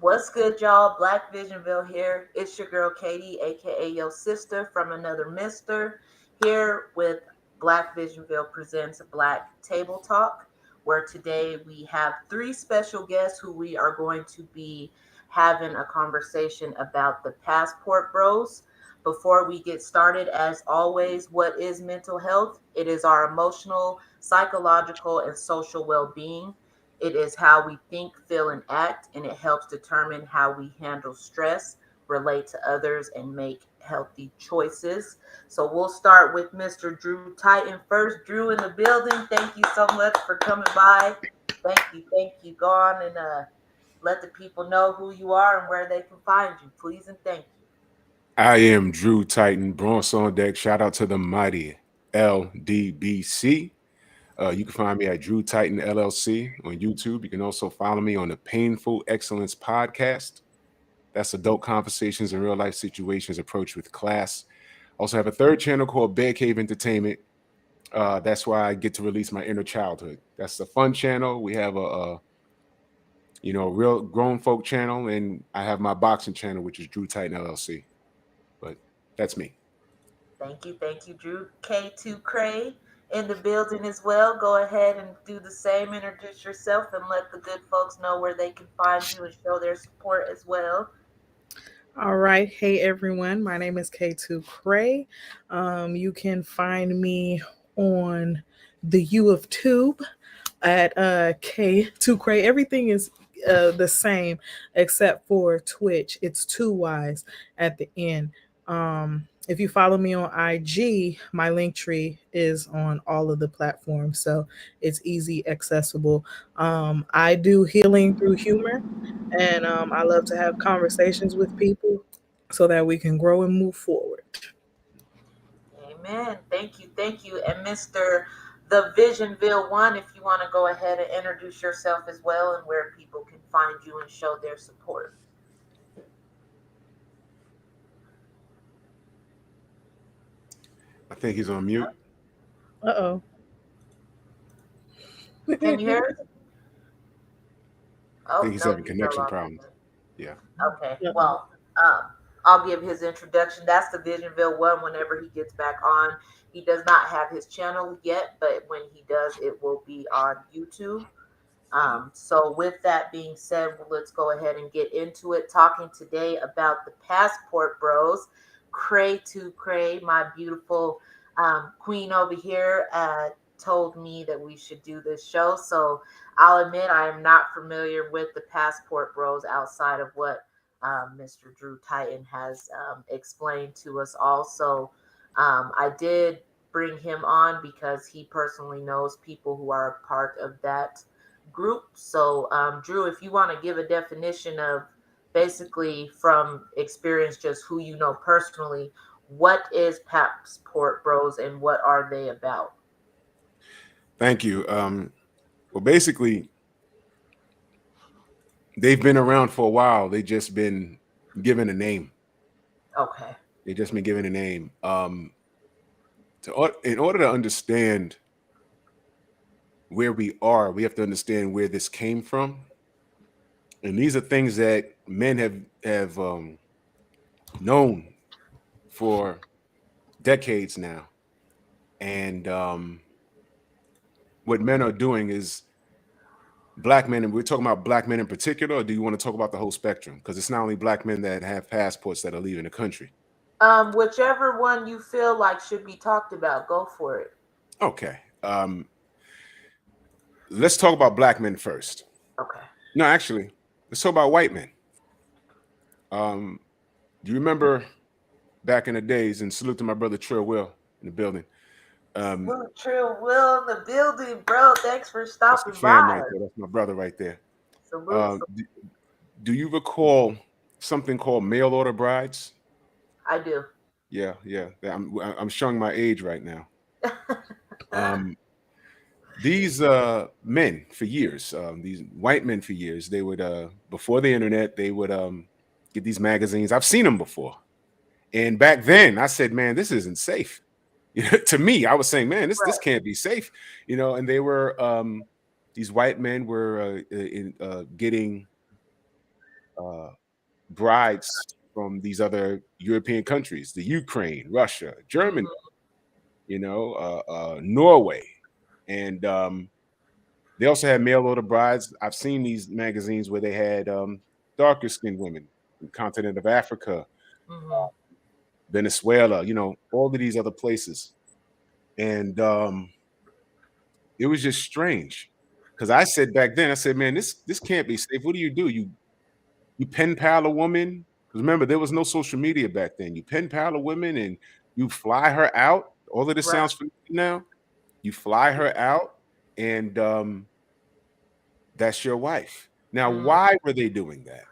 What's good, y'all? Black Visionville here. It's your girl Katie, aka your sister from another mister, here with Black Visionville presents Black Table Talk, where today we have three special guests who we are going to be having a conversation about the Passport Bros. Before we get started, as always, what is mental health? It is our emotional, psychological, and social well being. It is how we think, feel, and act, and it helps determine how we handle stress, relate to others, and make healthy choices. So we'll start with Mr. Drew Titan first. Drew in the building. Thank you so much for coming by. Thank you, thank you. Go on and let the people know who you are and where they can find you, please and thank you. I am Drew Titan, Bronze on deck. Shout out to the mighty LDBC. You can find me at Drew Titan LLC on YouTube. You can also follow me on the Painful Excellence podcast. That's adult conversations and real life situations approached with class. Also have a third channel called Bear Cave Entertainment. That's why I get to release my inner childhood. That's a fun channel. We have a real grown folk channel, and I have my boxing channel, which is Drew Titan LLC. But that's me. Thank you, Drew. K2 Cray in the building as well. Go ahead and do the same. Introduce yourself and let the good folks know where they can find you and show their support as well. All right. Hey, everyone. My name is K2 Cray. You can find me on the U of Tube at K2 Cray. Everything is the same except for Twitch. It's two Y's at the end. If you follow me on IG, my link tree is on all of the platforms, so it's easy accessible. I do healing through humor, and I love to have conversations with people so that we can grow and move forward. Amen. Thank you. Thank you. And Mr. The Visionville One, if you want to go ahead and introduce yourself as well and where people can find you and show their support. I think he's on mute. Uh Can you oh. hear us? I think Oh, he's no, having he's no connection longer. problems. Yeah. Okay. Well, I'll give his introduction. That's the Visionville One. Whenever he gets back on, he does not have his channel yet, but when he does, it will be on YouTube. So with that being said, let's go ahead and get into it. Talking today about the Passport Bros. Cray to Cray, my beautiful queen over here, told me that we should do this show. So I'll admit I am not familiar with the Passport Bros outside of what Mr. Drew Titan has explained to us all. So I did bring him on because he personally knows people who are a part of that group. So, Drew, if you want to give a definition of basically from experience, just who you know personally, what is Passport Bros and what are they about? Thank you. Well, basically, they've been around for a while. They just been given a name. Okay. They just been given a name. In order to understand where we are, we have to understand where this came from. And these are things that men have known for decades now. And what men are doing is black men, and we're talking about black men in particular, or do you want to talk about the whole spectrum? Because it's not only black men that have passports that are leaving the country. Whichever one you feel like should be talked about, go for it. Okay. Let's talk about black men first. Okay. No, actually, let's talk about white men. Um, do you remember back in the days, and salute to my brother Trill Will in the building. Salute Trill Will in the building, bro. Thanks for That's the stopping fam by. right there. That's my brother right there. Salute. Uh, do, do you recall something called mail order brides? I do. Yeah. I'm showing my age right now. Um, these men for years, these white men for years, they would before the internet, they would get these magazines. I've seen them before, and back then I said, "Man, this isn't safe." To me, I was saying, "Man, this Right. can't be safe," And they were these white men were getting brides from these other European countries, the Ukraine, Russia, Germany, Norway, and they also had mail order brides. I've seen these magazines where they had darker skinned women from the continent of Africa, Venezuela, all of these other places. And it was just strange because I said back then, I said, man, this can't be safe. What do? You pen pal a woman? Because remember, there was no social media back then. You pen pal a woman and you fly her out. All of this sounds familiar now. You fly her out, and that's your wife. Now, why were they doing that?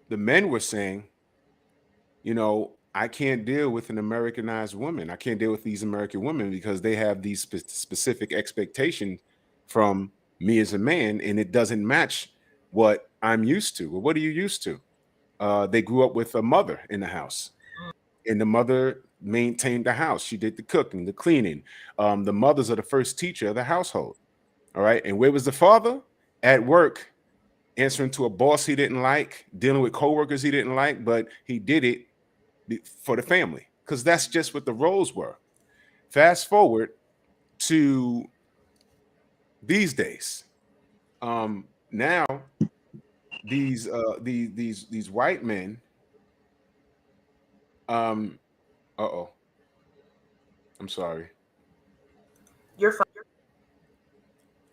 The men were saying, I can't deal with an Americanized woman. I can't deal with these American women because they have these specific expectations from me as a man, and it doesn't match what I'm used to. Well, what are you used to? They grew up with a mother in the house, and the mother maintained the house. She did the cooking, the cleaning. The mothers are the first teacher of the household. All right. And where was the father? At work, answering to a boss he didn't like, dealing with coworkers he didn't like, but he did it for the family because that's just what the roles were. Fast forward to these days. Now these white men. I'm sorry. You're fine.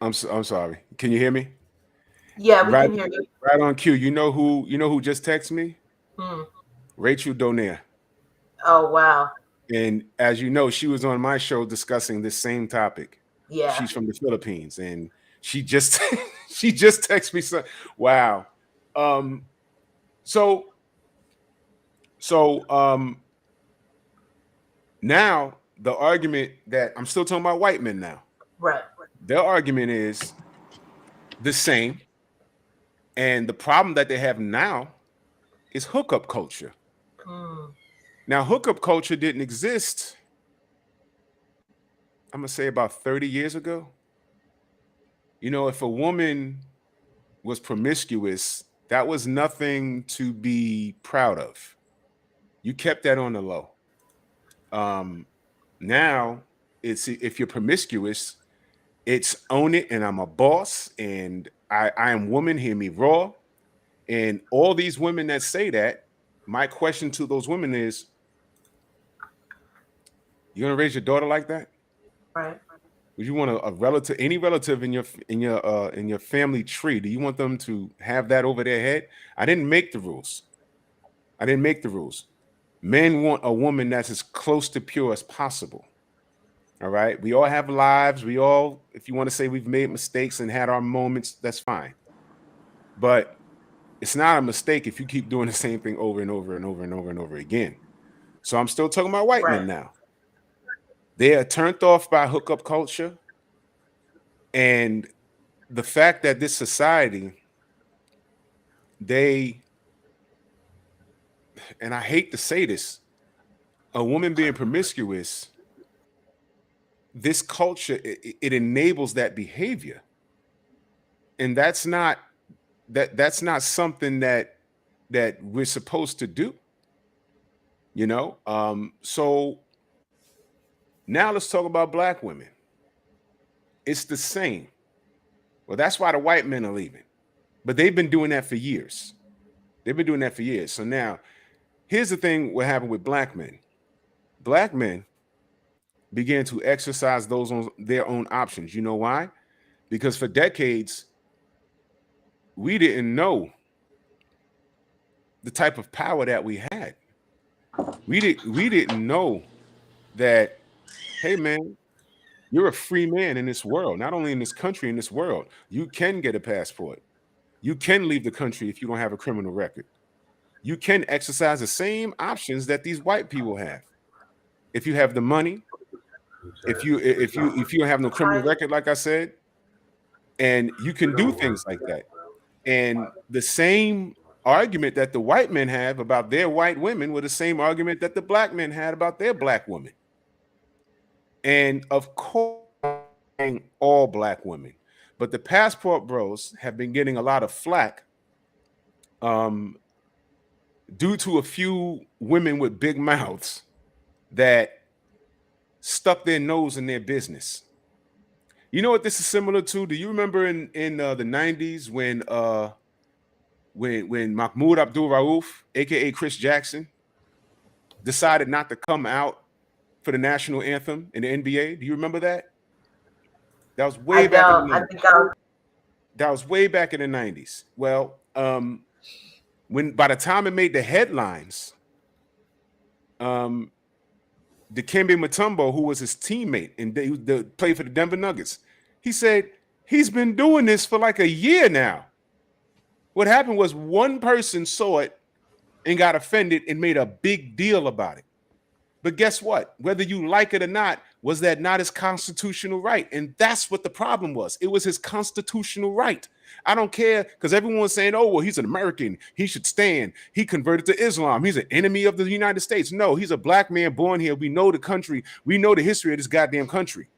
I'm sorry. Can you hear me? Yeah, we can hear you. Right on cue. You know who just texted me? Rachel Donaire. Oh wow. And as you know, she was on my show discussing this same topic. Yeah. She's from the Philippines, and she just she just texted me. So wow. So now the argument that I'm still talking about white men now. Right. Their argument is the same. And the problem that they have now is hookup culture. Now, hookup culture didn't exist, I'm going to say about 30 years ago. If a woman was promiscuous, that was nothing to be proud of. You kept that on the low. Now, it's if you're promiscuous, it's own it, and I'm a boss, and I am woman, hear me raw. And all these women that say that, my question to those women is, you're gonna raise your daughter like that? Right. Would you want a relative, any relative in your family tree? Do you want them to have that over their head? I didn't make the rules. Men want a woman that's as close to pure as possible. All right. We all have lives. We all, if you want to say we've made mistakes and had our moments, that's fine. But it's not a mistake if you keep doing the same thing over and over and over and over and over again. So I'm still talking about white men now. They are turned off by hookup culture. And the fact that this society, and I hate to say this, a woman being promiscuous, this culture, it enables that behavior. And that's not something that we're supposed to do. So now let's talk about black women. It's the same. Well, that's why the white men are leaving. But they've been doing that for years. So now, here's the thing what happened with black men. Black men began to exercise their own options. You know why? Because for decades, we didn't know the type of power that we had. We didn't know that, hey man, you're a free man in this world, not only in this country, in this world. You can get a passport. You can leave the country if you don't have a criminal record. You can exercise the same options that these white people have. If you have the money, if you don't have no criminal record, like I said, and you can do things like that. And the same argument that the white men have about their white women were the same argument that the black men had about their black women. And of course, all black women, But the Passport Bros have been getting a lot of flack due to a few women with big mouths that stuck their nose in their business. You know what this is similar to? Do you remember in the 90s when Mahmoud Abdul Rauf, aka Chris Jackson, decided not to come out for the national anthem in the NBA? Do you remember that? That was way back in the 90s. That was way back in the 90s. Well, when by the time it made the headlines, Dikembe Mutombo, who was his teammate and they played for the Denver Nuggets, he said he's been doing this for like a year now. What happened was one person saw it and got offended and made a big deal about it. But guess what? Whether you like it or not, was that not his constitutional right? And that's what the problem was. It was his constitutional right. I don't care, because everyone's saying, oh, well, he's an American. He should stand. He converted to Islam. He's an enemy of the United States. No, he's a black man born here. We know the country. We know the history of this goddamn country.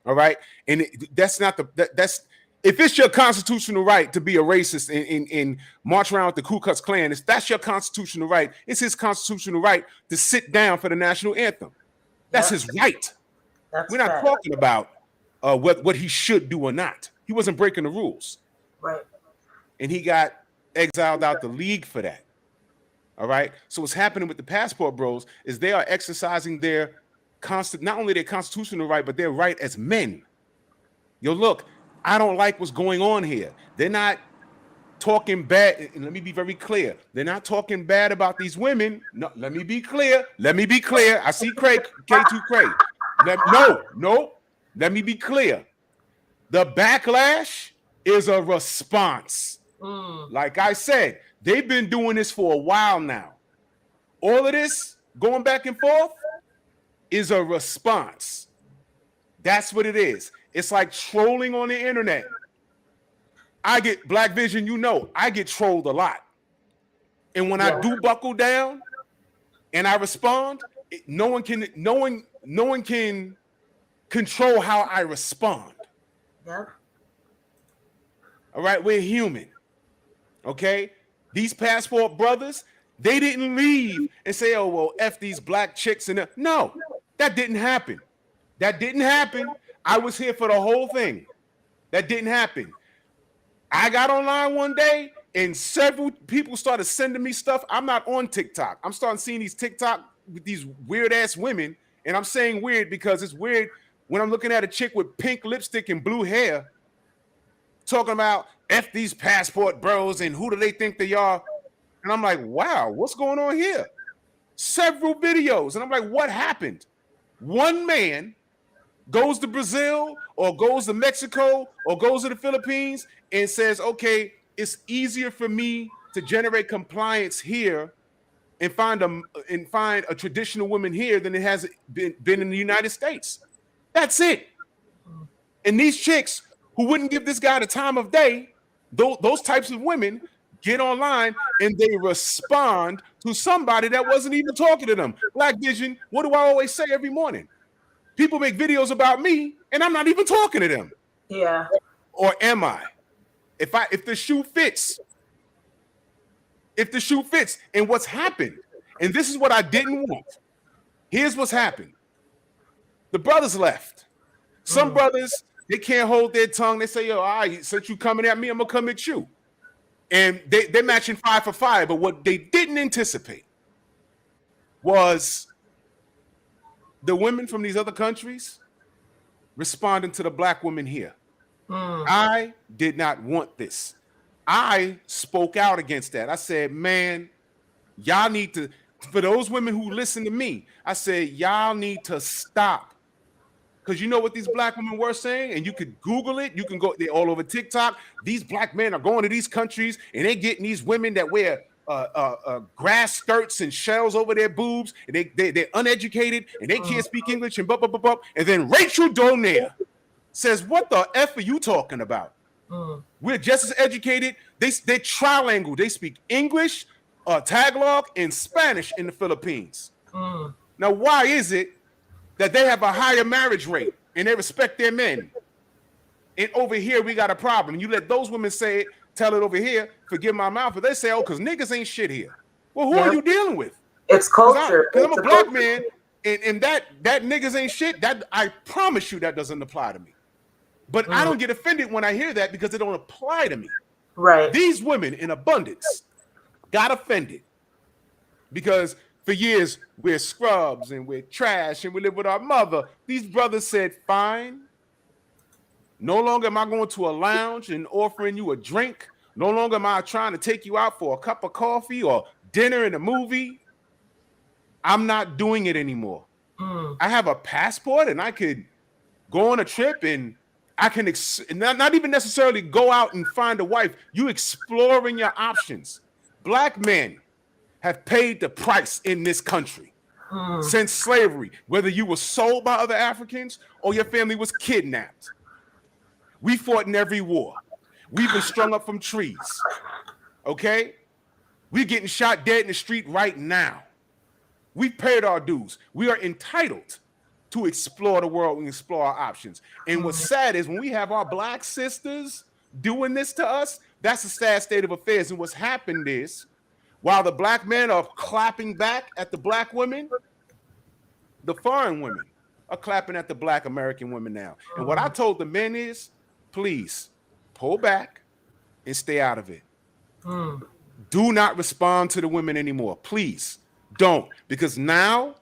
All right? And that's not that's if it's your constitutional right to be a racist and march around with the Ku Klux Klan, if that's your constitutional right, it's his constitutional right to sit down for the national anthem. That's his right. We're not talking about what he should do or not. He wasn't breaking the rules. Right. And he got exiled out the league for that. All right. So what's happening with the Passport Bros is they are exercising their not only their constitutional right, but their right as men. Yo, look, I don't like what's going on here. They're not talking bad. And let me be very clear. They're not talking bad about these women. No, let me be clear. Let me be clear. I see Craig, K2 Craig. No. Let me be clear. The backlash is a response. Like I said, they've been doing this for a while now. All of this going back and forth is a response. That's what it is. It's like trolling on the internet. I get Black Vision, I get trolled a lot. And when I do buckle down and I respond, no one can control how I respond. Yep. All right, we're human. Okay? These Passport Brothers, they didn't leave and say, oh, well, F these black chicks. No, that didn't happen. I was here for the whole thing. That didn't happen. I got online one day and several people started sending me stuff. I'm not on TikTok. I'm starting seeing these TikTok with these weird ass women. And I'm saying weird because it's weird when I'm looking at a chick with pink lipstick and blue hair talking about F these Passport Bros and who do they think they are? And I'm like, wow, what's going on here? Several videos. And I'm like, what happened? One man goes to Brazil or goes to Mexico or goes to the Philippines and says, okay, it's easier for me to generate compliance here and find a traditional woman here than it has been in the United States. That's it. And these chicks who wouldn't give this guy the time of day, those types of women get online and they respond to somebody that wasn't even talking to them. Black Vision, what do I always say every morning? People make videos about me and I'm not even talking to them. Yeah. Or am I? If the shoe fits, and what's happened, and this is what I didn't want. Here's what's happened. The brothers left. Some brothers, they can't hold their tongue. They say, yo, all right, since you coming at me, I'm gonna come at you. And they're matching 5 for 5. But what they didn't anticipate was the women from these other countries responding to the black women here. I did not want this. I spoke out against that. I said, man, y'all need to, for those women who listen to me, I said, y'all need to stop. Because you know what these black women were saying? And you could Google it. You can go, they're all over TikTok. These black men are going to these countries and they're getting these women that wear grass skirts and shells over their boobs. And they're uneducated and they can't speak English and blah, blah, blah, blah. And then Rachel Donaire says, what the F are you talking about? We're just as educated. They're trilingual. They speak English, Tagalog, and Spanish in the Philippines. Now, why is it that they have a higher marriage rate and they respect their men? And over here, we got a problem. You let those women say it, tell it over here, forgive my mouth, but they say, oh, because niggas ain't shit here. Well, who are you dealing with? It's culture. Because I'm a black man, and that niggas ain't shit, that I promise you that doesn't apply to me. But I don't get offended when I hear that because it don't apply to me. Right. These women in abundance got offended because for years we're scrubs and we're trash and we live with our mother. These brothers said, fine. No longer am I going to a lounge and offering you a drink. No longer am I trying to take you out for a cup of coffee or dinner and a movie. I'm not doing it anymore. I have a passport and I could go on a trip and I can not even necessarily go out and find a wife. You exploring your options. Black men have paid the price in this country since slavery, whether you were sold by other Africans or your family was kidnapped. We fought in every war. We've been strung up from trees. Okay? We're getting shot dead in the street right now. We've paid our dues. We are entitled to explore the world and explore our options. And what's sad is when we have our black sisters doing this to us, that's a sad state of affairs. And what's happened is, while the black men are clapping back at the black women, the foreign women are clapping at the black American women now. And what I told the men is, please pull back and stay out of it. Do not respond to the women anymore. Please don't. Because now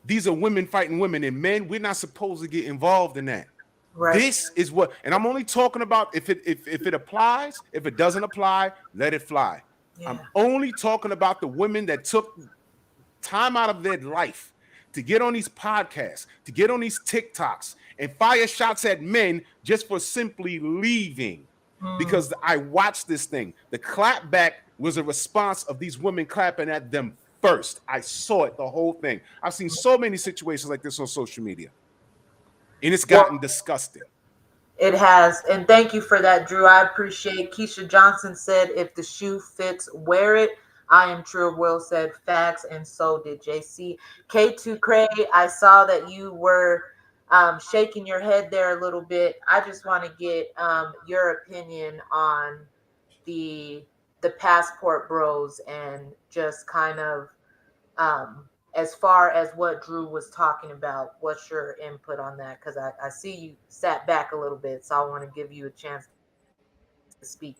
these are women fighting women, and men, we're not supposed to get involved in that. Right. This is what, and I'm only talking about if it applies. If it doesn't apply, let it fly. Yeah. I'm only talking about the women that took time out of their life to get on these podcasts, to get on these TikToks, and fire shots at men just for simply leaving. Because I watched this thing. The clap back was a response of these women clapping at them first. I saw it, the whole thing. I've seen so many situations like this on social media. And it's gotten disgusting. It has. And thank you for that, Drew. I appreciate. Keisha Johnson said, if the shoe fits, wear it. I am True Will said facts, and so did JC. K2 Craig, I saw that you were shaking your head there a little bit. I just want to get your opinion on the passport bros and just kind of as far as what Drew was talking about. What's your input on that? Because I see you sat back a little bit, so I want to give you a chance to speak.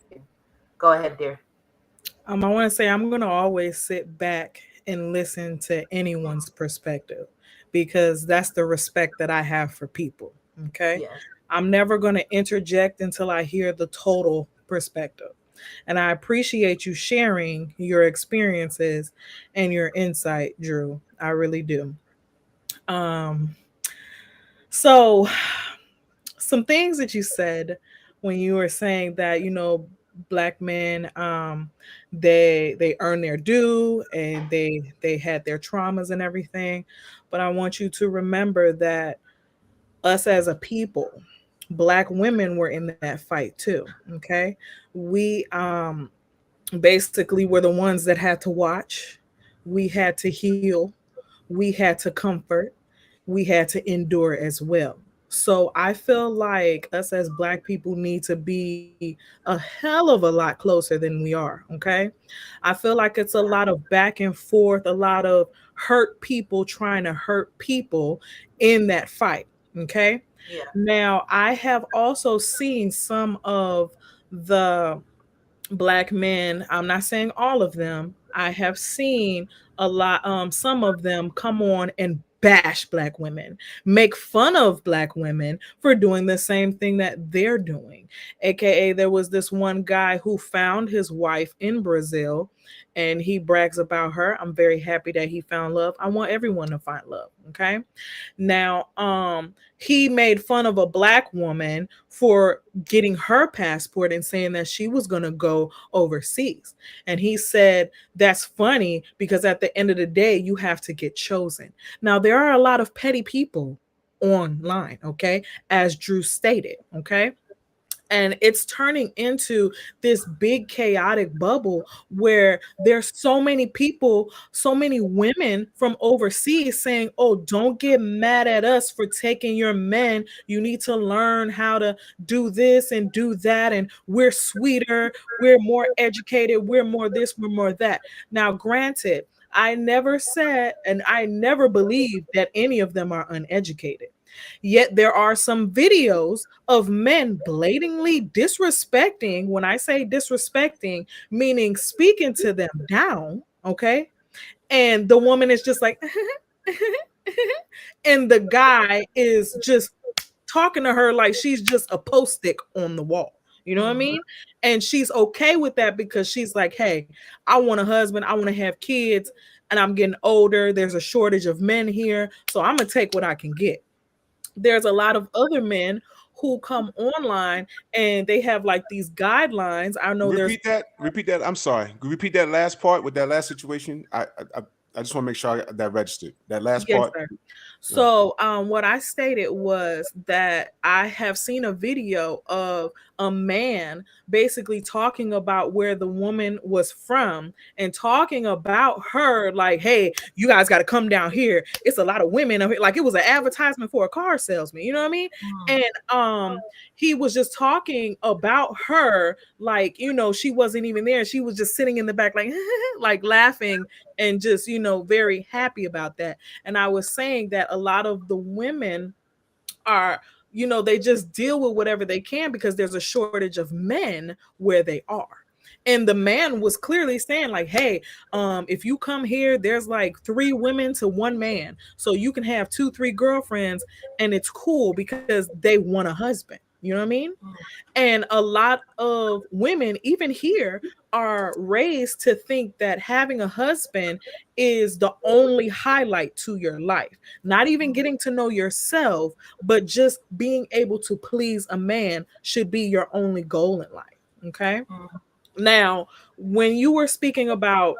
Go ahead, dear. I want to say I'm going to always sit back and listen to anyone's perspective, because that's the respect that I have for people. Okay. Yeah. I'm never going to interject until I hear the total perspective. And I appreciate you sharing your experiences and your insight, Drew. I really do. So some things that you said when you were saying that, you know, Black men, they earn their due and they had their traumas and everything. But I want you to remember that us as a people, Black women were in that fight too. Okay. We basically were the ones that had to watch. We had to heal. We had to comfort. We had to endure as well. So I feel like us as Black people need to be a hell of a lot closer than we are. Okay. I feel like it's a lot of back and forth, a lot of hurt people trying to hurt people in that fight. Okay. Yeah. Now, I have also seen some of the Black men, I'm not saying all of them, I have seen a lot, some of them come on and bash Black women, make fun of Black women for doing the same thing that they're doing. AKA, there was this one guy who found his wife in Brazil and he brags about her. I'm very happy that he found love. I want everyone to find love. Okay. Now, he made fun of a Black woman for getting her passport and saying that she was going to go overseas. And he said, that's funny because at the end of the day, you have to get chosen. Now, there are a lot of petty people online, okay, as Drew stated, okay? And it's turning into this big chaotic bubble where there's so many people, so many women from overseas saying, oh, don't get mad at us for taking your men. You need to learn how to do this and do that. And we're sweeter, we're more educated, we're more this, we're more that. Now, granted, I never said and I never believed that any of them are uneducated. Yet there are some videos of men blatantly disrespecting. When I say disrespecting, meaning speaking to them down, okay? And the woman is just like, and the guy is just talking to her like she's just a post-it on the wall. You know what I Mhm. mean? And she's okay with that because she's like, hey, I want a husband, I want to have kids, and I'm getting older. There's a shortage of men here. So I'm going to take what I can get. There's a lot of other men who come online and they have like these guidelines. I know there's Repeat that. Repeat that. I'm sorry. Repeat that last part with that last situation. I just want to make sure that registered. That last yes, part. sir. Yeah. So, what I stated was that I have seen a video of a man basically talking about where the woman was from and talking about her, like, hey, you guys got to come down here. It's a lot of women up here. Like, it was an advertisement for a car salesman. You know what I mean? Mhm. And he was just talking about her, like, she wasn't even there. She was just sitting in the back, like, like laughing and just, very happy about that. And I was saying that a lot of the women are, they just deal with whatever they can because there's a shortage of men where they are. And the man was clearly saying, like, hey, if you come here, there's like 3 women to 1 man. So you can have 2, 3 girlfriends and it's cool because they want a husband. You know what I mean? And a lot of women, even here, are raised to think that having a husband is the only highlight to your life. Not even getting to know yourself, but just being able to please a man should be your only goal in life. Okay. Mhm. Now, when you were speaking about,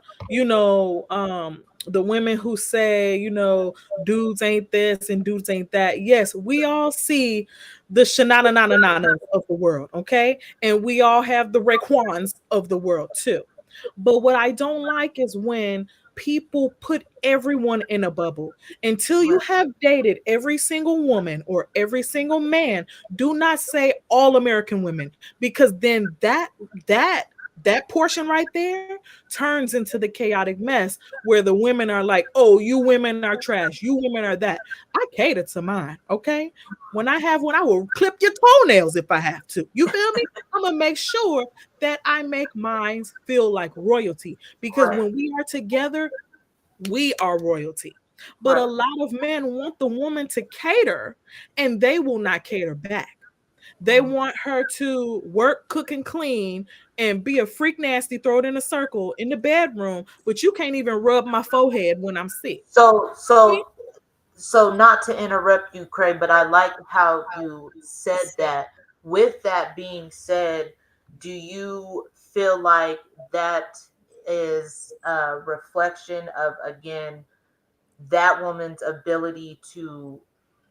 the women who say, dudes ain't this and dudes ain't that. Yes, we all see the Shanana of the world, okay? And we all have the Raekwons of the world too. But what I don't like is when people put everyone in a bubble. Until you Right. have dated every single woman or every single man, do not say all American women, because then that portion right there turns into the chaotic mess where the women are like, oh, you women are trash, you women are that. I cater to mine, okay? When I have one, I will clip your toenails if I have to. You feel me? I'm gonna make sure that I make mine feel like royalty, because Right. when we are together, we are royalty. But a Right. lot of men want the woman to cater and they will not cater back. They Mhm. want her to work, cook, and clean and be a freak nasty, throw it in a circle in the bedroom, but you can't even rub my forehead when I'm sick. So, so, so not to interrupt you, Craig, but I like how you said that. With that being said, do you feel like that is a reflection of, again, that woman's ability to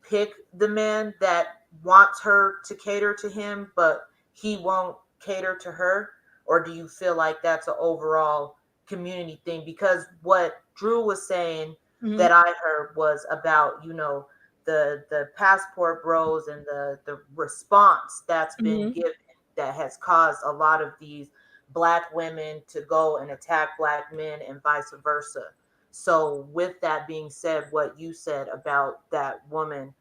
pick the man that wants her to cater to him, but he won't cater to her? Or do you feel like that's an overall community thing? Because what Drew was saying Mhm. that I heard was about, the passport bros and the response that's been Mhm. given that has caused a lot of these black women to go and attack black men and vice versa. So, with that being said, what you said about that woman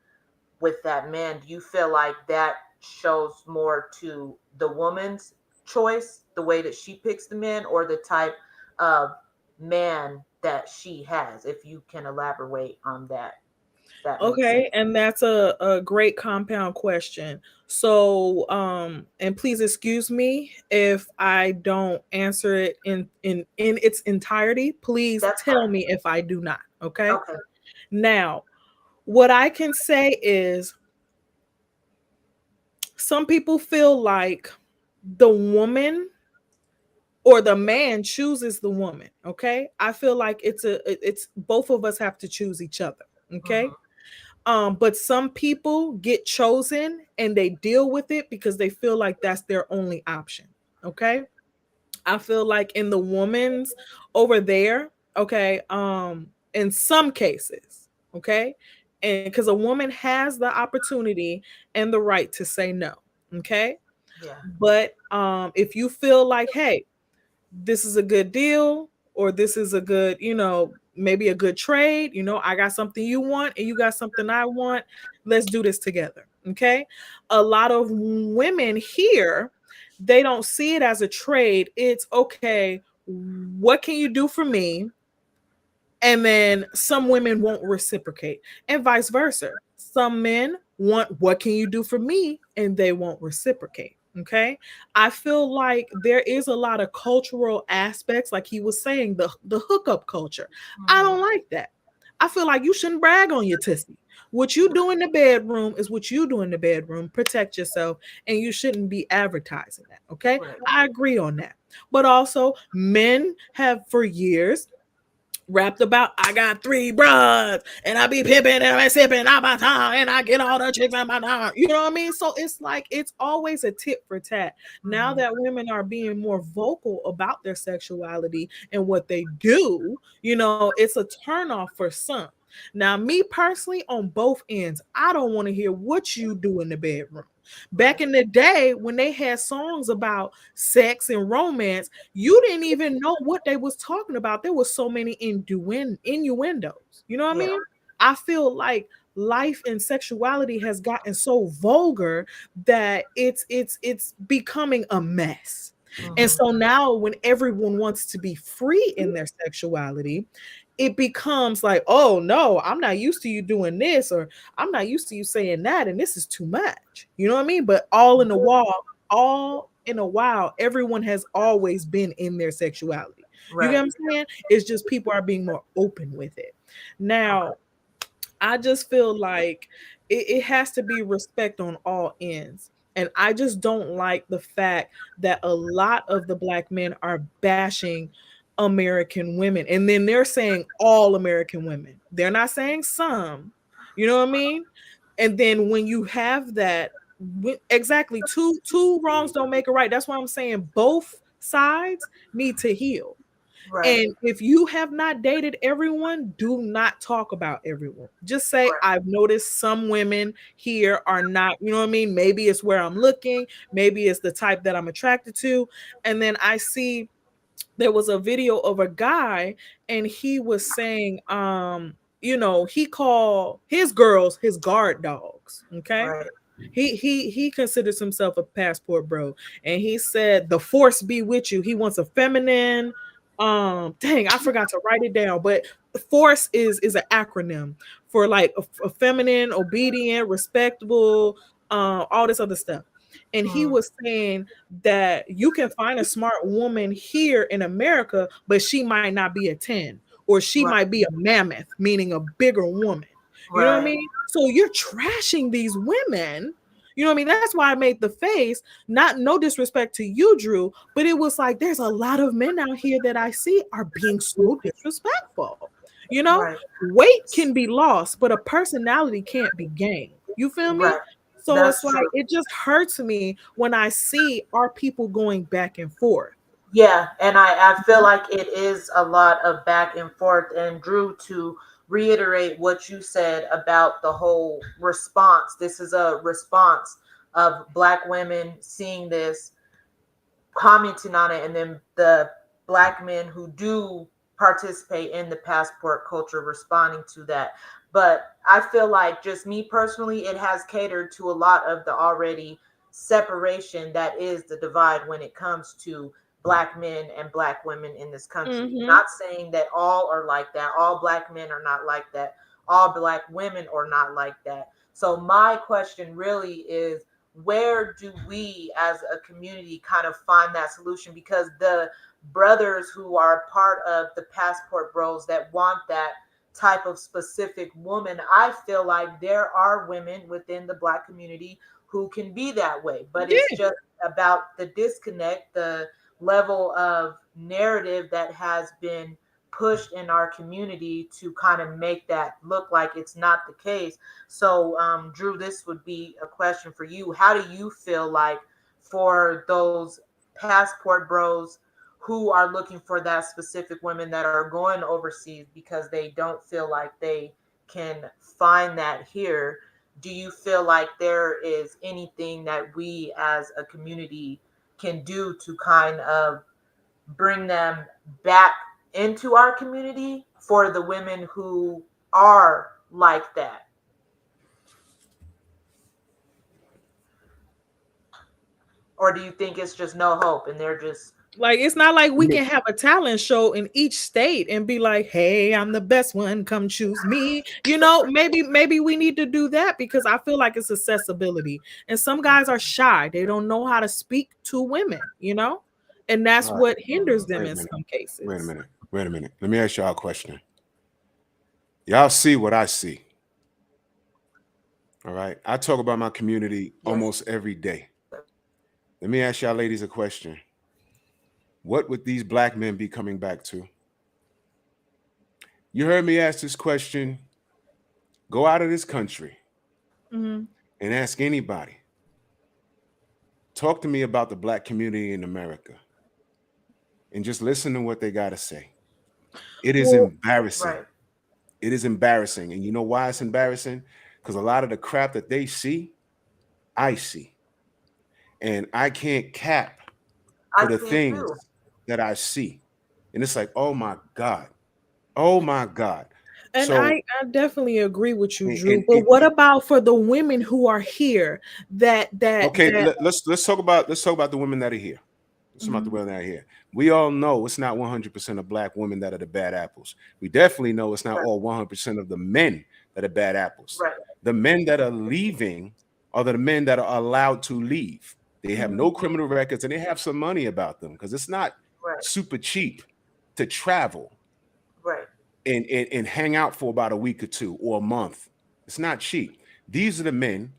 with that man, do you feel like that shows more to the woman's choice, the way that she picks the man, or the type of man that she has? If you can elaborate on that, if that makes sense. Okay, and that's a great compound question. So, and please excuse me if I don't answer it in its entirety. Please That's tell fine. me if I do not. Okay. Okay. Now, what I can say is some people feel like the woman or the man chooses the woman. Okay. I feel like it's both of us have to choose each other. Okay. Hmm. But some people get chosen and they deal with it because they feel like that's their only option. Okay. I feel like in the woman's over there, okay, in some cases, okay, and because a woman has the opportunity and the right to say no, okay, Yeah. but if you feel like, hey, this is a good deal, or this is a good, maybe a good trade, I got something you want and you got something I want, let's do this together, okay. A lot of women here, they don't see it as a trade. It's okay, what can you do for me? And then some women won't reciprocate, and vice versa. Some men want, what can you do for me? And they won't reciprocate. Okay. I feel like there is a lot of cultural aspects, like he was saying, the hookup culture. I Mhm. don't like that. I feel like you shouldn't brag on your tussie. What you do in the bedroom is what you do in the bedroom. Protect yourself, and you shouldn't be advertising that. Okay. Right. I agree on that. But also, men have for years rapped about, I got three bras and I be pimping and I sipping out my time and I get all the chicks in my time. You know what I mean? So it's like it's always a tit for tat. Now Mhm. that women are being more vocal about their sexuality and what they do, it's a turnoff for some. Now, me personally, on both ends, I don't want to hear what you do in the bedroom. Back Right. in the day when they had songs about sex and romance, you didn't even know what they was talking about. There was so many innuendos. You know what I Yeah. mean? I feel like life and sexuality has gotten so vulgar that it's becoming a mess. And Mhm. so now when everyone wants to be free in their sexuality, it becomes like, oh no, I'm not used to you doing this, or I'm not used to you saying that, and this is too much. You know what I mean? But all in a while, everyone has always been in their sexuality. You get Right. what I'm saying? It's just people are being more open with it. Okay. Now, I just feel like it has to be respect on all ends. And I just don't like the fact that a lot of the black men are bashing American women. And then they're saying all American women. They're not saying some. You know what I mean? And then when you have that, exactly, two wrongs don't make a right. That's why I'm saying both sides need to heal. Right. And if you have not dated everyone, do not talk about everyone. Just say, Right. I've noticed some women here are not, you know what I mean? Maybe it's where I'm looking, maybe it's the type that I'm attracted to. And then I see there was a video of a guy, and he was saying, he called his girls his guard dogs. Okay. Right. He considers himself a passport bro, and he said, "The force be with you." He wants a feminine. Dang, I forgot to write it down, but force is an acronym for like a feminine, obedient, respectable, all this other stuff. And he Mhm. was saying that you can find a smart woman here in America, but she might not be a 10, or she Right. might be a mammoth, meaning a bigger woman. You know what I Right. mean? So you're trashing these women. You know what I mean? That's why I made the face. Not no disrespect to you, Drew, but it was like there's a lot of men out here that I see are being so disrespectful. You know, Right. weight can be lost, but a personality can't be gained. You feel me? Right. So it's That's like true. it just hurts me when I see our people going back and forth. Yeah, and I feel like it is a lot of back and forth. And Drew, to reiterate what you said about the whole response, this is a response of Black women seeing this, commenting on it, and then the Black men who do participate in the passport culture responding to that. But I feel like, just me personally, it has catered to a lot of the already separation that is the divide when it comes to Black men and Black women in this country. Mm-hmm. Not saying that all are like that, all Black men are not like that, all Black women are not like that. So my question really is, where do we as a community kind of find that solution? Because the brothers who are part of the passport bros that want that type of specific woman, I feel like there are women within the Black community who can be that way, but it's Yeah. just about the disconnect, the level of narrative that has been pushed in our community to kind of make that look like it's not the case. So, Drew, this would be a question for you. How do you feel like for those passport bros who are looking for that specific women that are going overseas because they don't feel like they can find that here? Do you feel like there is anything that we as a community can do to kind of bring them back into our community for the women who are like that? Or do you think it's just no hope and they're just Like, it's not like we Me- can have a talent show in each state and be like, "Hey, I'm the best one, come choose me." Maybe we need to do that because I feel like it's accessibility. And some guys are shy. They don't know how to speak to women. And that's All right. what hinders them Wait a in minute. some cases. Wait a minute. Let me ask y'all a question. Y'all see what I see. All right. I talk about my community almost every day. Let me ask y'all ladies a question. What would these black men be coming back to? You heard me ask this question. Go out of this country Mhm. and ask anybody. Talk to me about the black community in America and just listen to what they got to say. It is Well, embarrassing. right? It is embarrassing. And you know why it's embarrassing? Because a lot of the crap that they see, I see. And I can't cap for I the can things too. that I see. And it's like, oh my God. Oh my God. and So I definitely agree with you, and, Drew. and But it, what about for the women who are here okay, that let's talk about the women that are here. Let's talk about the Mhm. women that are here. We all know it's not 100% of black women that are the bad apples. We definitely know it's not Right. all 100% of the men that are bad apples. Right. The men that are leaving are the men that are allowed to leave. They have no Mhm. criminal records and they have some money about them because it's not Right. super cheap to travel Right. and hang out for about a week or two or a month. It's not cheap. These are the men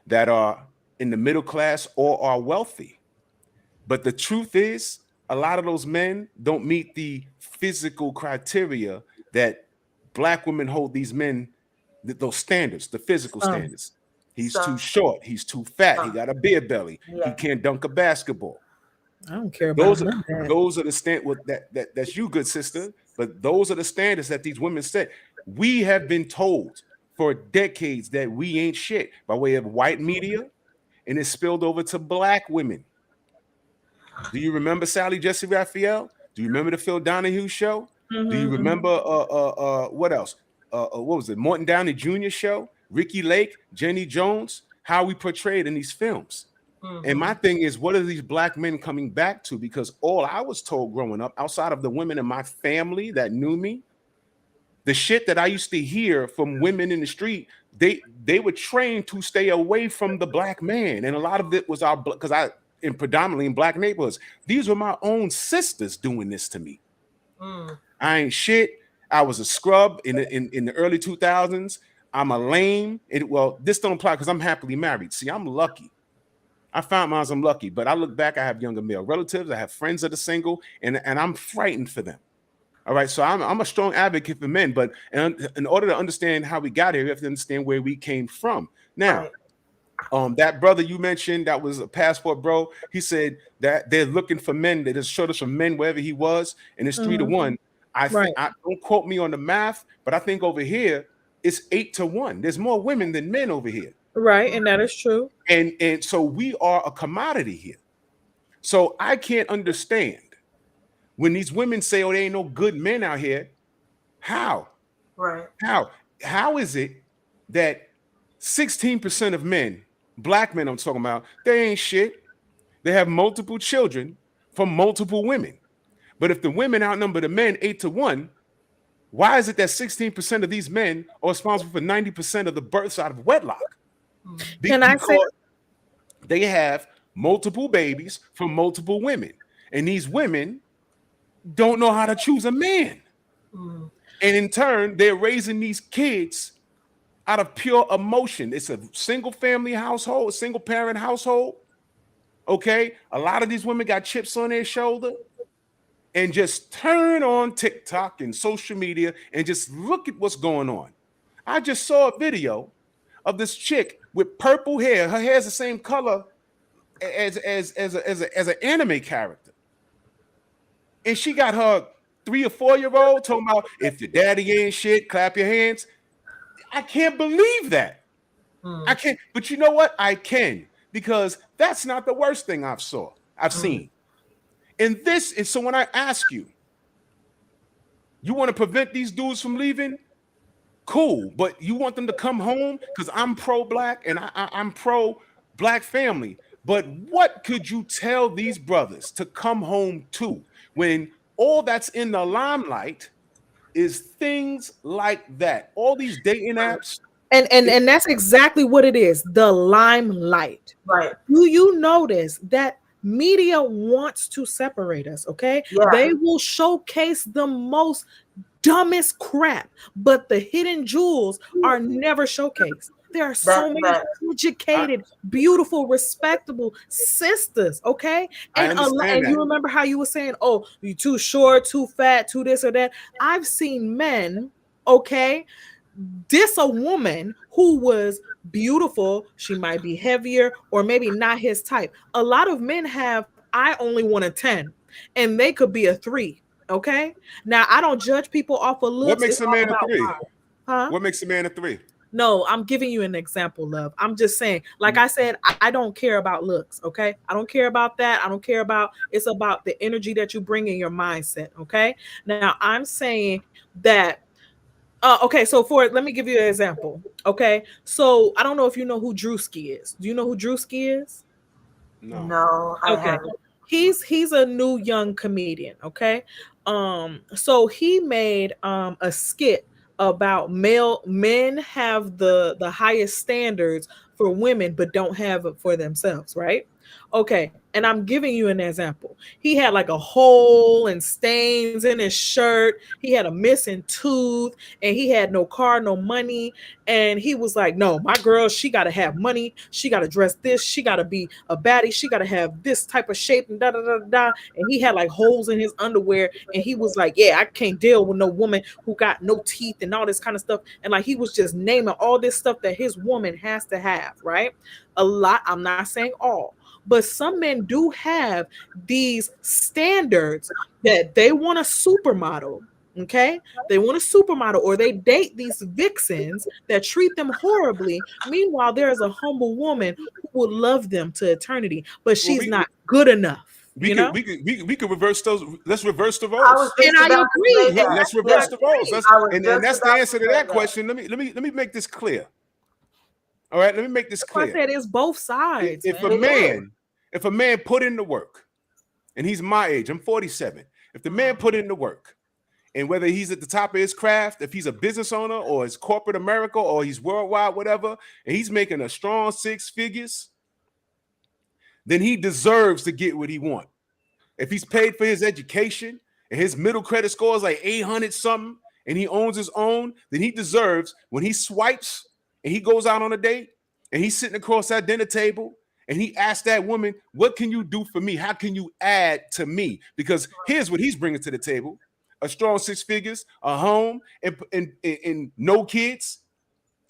that are in the middle class or are wealthy. But the truth is, a lot of those men don't meet the physical criteria that black women hold these men, those standards, the physical Some. standards. He's too Some. short. He's too fat. He got a beer belly. He Yeah. can't dunk a basketball. I don't care about Those are none of that. those are the stand. Well, that's you, good sister. But those are the standards that these women set. We have been told for decades that we ain't shit by way of white media, and it spilled over to black women. Do you remember Sally Jesse Raphael? Do you remember the Phil Donahue show? Do you Mhm, mhm. remember what else? What was it? Morton Downey Jr. show, Ricky Lake, Jenny Jones, how we portrayed in these films. And my Mm-hmm. thing is, what are these black men coming back to? Because all I was told growing up, outside of the women in my family that knew me, the shit that I used to hear from women in the street, they were trained to stay away from the black man, and a lot of it was our because I in predominantly in black neighborhoods. These were my own sisters doing this to me. Mm. I ain't shit. I was a scrub in the early 2000s. I'm a lame. Well, this don't apply because I'm happily married. See, I'm lucky. I found mine. I'm lucky, but I look back. I have younger male relatives. I have friends that are single, and I'm frightened for them. All right, so I'm a strong advocate for men, but in order to understand how we got here, we have to understand where we came from. Now, Right. that brother you mentioned that was a passport bro, he said that they're looking for men. They just showed us from men wherever he was, and it's 3-1. I think Right. I don't quote me on the math, but I think over here it's 8-1. There's more women than men over here, Right. And that is true. and so we are a commodity here. So I can't understand when these women say, "Oh, there ain't no good men out here." How? Right. How is it that 16% of men, black men I'm talking about, they ain't shit. They have multiple children from multiple women. But if the women outnumber the men 8-1, why is it that 16% of these men are responsible for 90% of the births out of wedlock? Mm. Can I say Because they have multiple babies from multiple women. And these women don't know how to choose a man. Mm. And in turn, they're raising these kids out of pure emotion. It's a single family household, a single parent household. Okay. A lot of these women got chips on their shoulder. and just turn on TikTok and social media and just look at what's going on. I just saw a video of this chick with purple hair. Her hair is the same color as an anime character, and she got her 3 or 4-year-old talking about if your daddy ain't shit, clap your hands. I can't believe that. I can't, but you know what? I can, because that's not the worst thing I've seen. And so when I ask you, you want to prevent these dudes from leaving? Cool, but you want them to come home? Because I'm pro-black and I'm pro-black family. But what could you tell these brothers to come home to when all that's in the limelight is things like that? All these dating apps. And that's exactly what it is, the limelight. Right. Do you notice that media wants to separate us? Okay. Yeah. They will showcase the most dumbest crap, but the hidden jewels are never showcased. There are so many educated, beautiful, respectable sisters, okay? And you remember how you were saying, oh, you too short, too fat, too this or that. I've seen men, okay, diss a woman who was beautiful. She might be heavier or maybe not his type. A lot of men have, I only want a 10, and they could be a 3. Okay. Now I don't judge people off of looks. What makes a man a 3? Huh? What makes a man a 3? No, I'm giving you an example, love. I'm just saying, like I said, I don't care about looks. Okay. I don't care about that. I don't care about, it's about the energy that you bring in your mindset. Okay. Now I'm saying that, okay. So let me give you an example. Okay. So I don't know if you know who Drewski is. Do you know who Drewski is? No, I haven't. He's a new young comedian, okay? So he made a skit about men have the highest standards for women but don't have it for themselves, right? Okay, and I'm giving you an example. He had like a hole and stains in his shirt. He had a missing tooth, and he had no car, no money. And he was like, no, my girl, she got to have money. She got to dress this. She got to be a baddie. She got to have this type of shape and da-da-da-da. And he had like holes in his underwear. And he was like, yeah, I can't deal with no woman who got no teeth and all this kind of stuff. And like, he was just naming all this stuff that his woman has to have, right? A lot. I'm not saying all. But some men do have these standards that they want a supermodel, okay? They want a supermodel, or they date these vixens that treat them horribly. Meanwhile, there is a humble woman who will love them to eternity, but she's not good enough. We could reverse those. Let's reverse the roles. And I agree. Let's reverse the roles. And that's the answer to that question. Let me make this clear. All right, let me make this clear. I said it's both sides. If a man put in the work, and he's my age, I'm 47. If the man put in the work, and whether he's at the top of his craft, if he's a business owner or it's corporate America or he's worldwide, whatever, and he's making a strong 6 figures, then he deserves to get what he wants. If he's paid for his education and his middle credit score is like 800 something, and he owns his own, then he deserves, when he swipes and he goes out on a date and he's sitting across that dinner table, and he asked that woman, what can you do for me? How can you add to me? Because here's what he's bringing to the table: a strong 6 figures, a home, and no kids,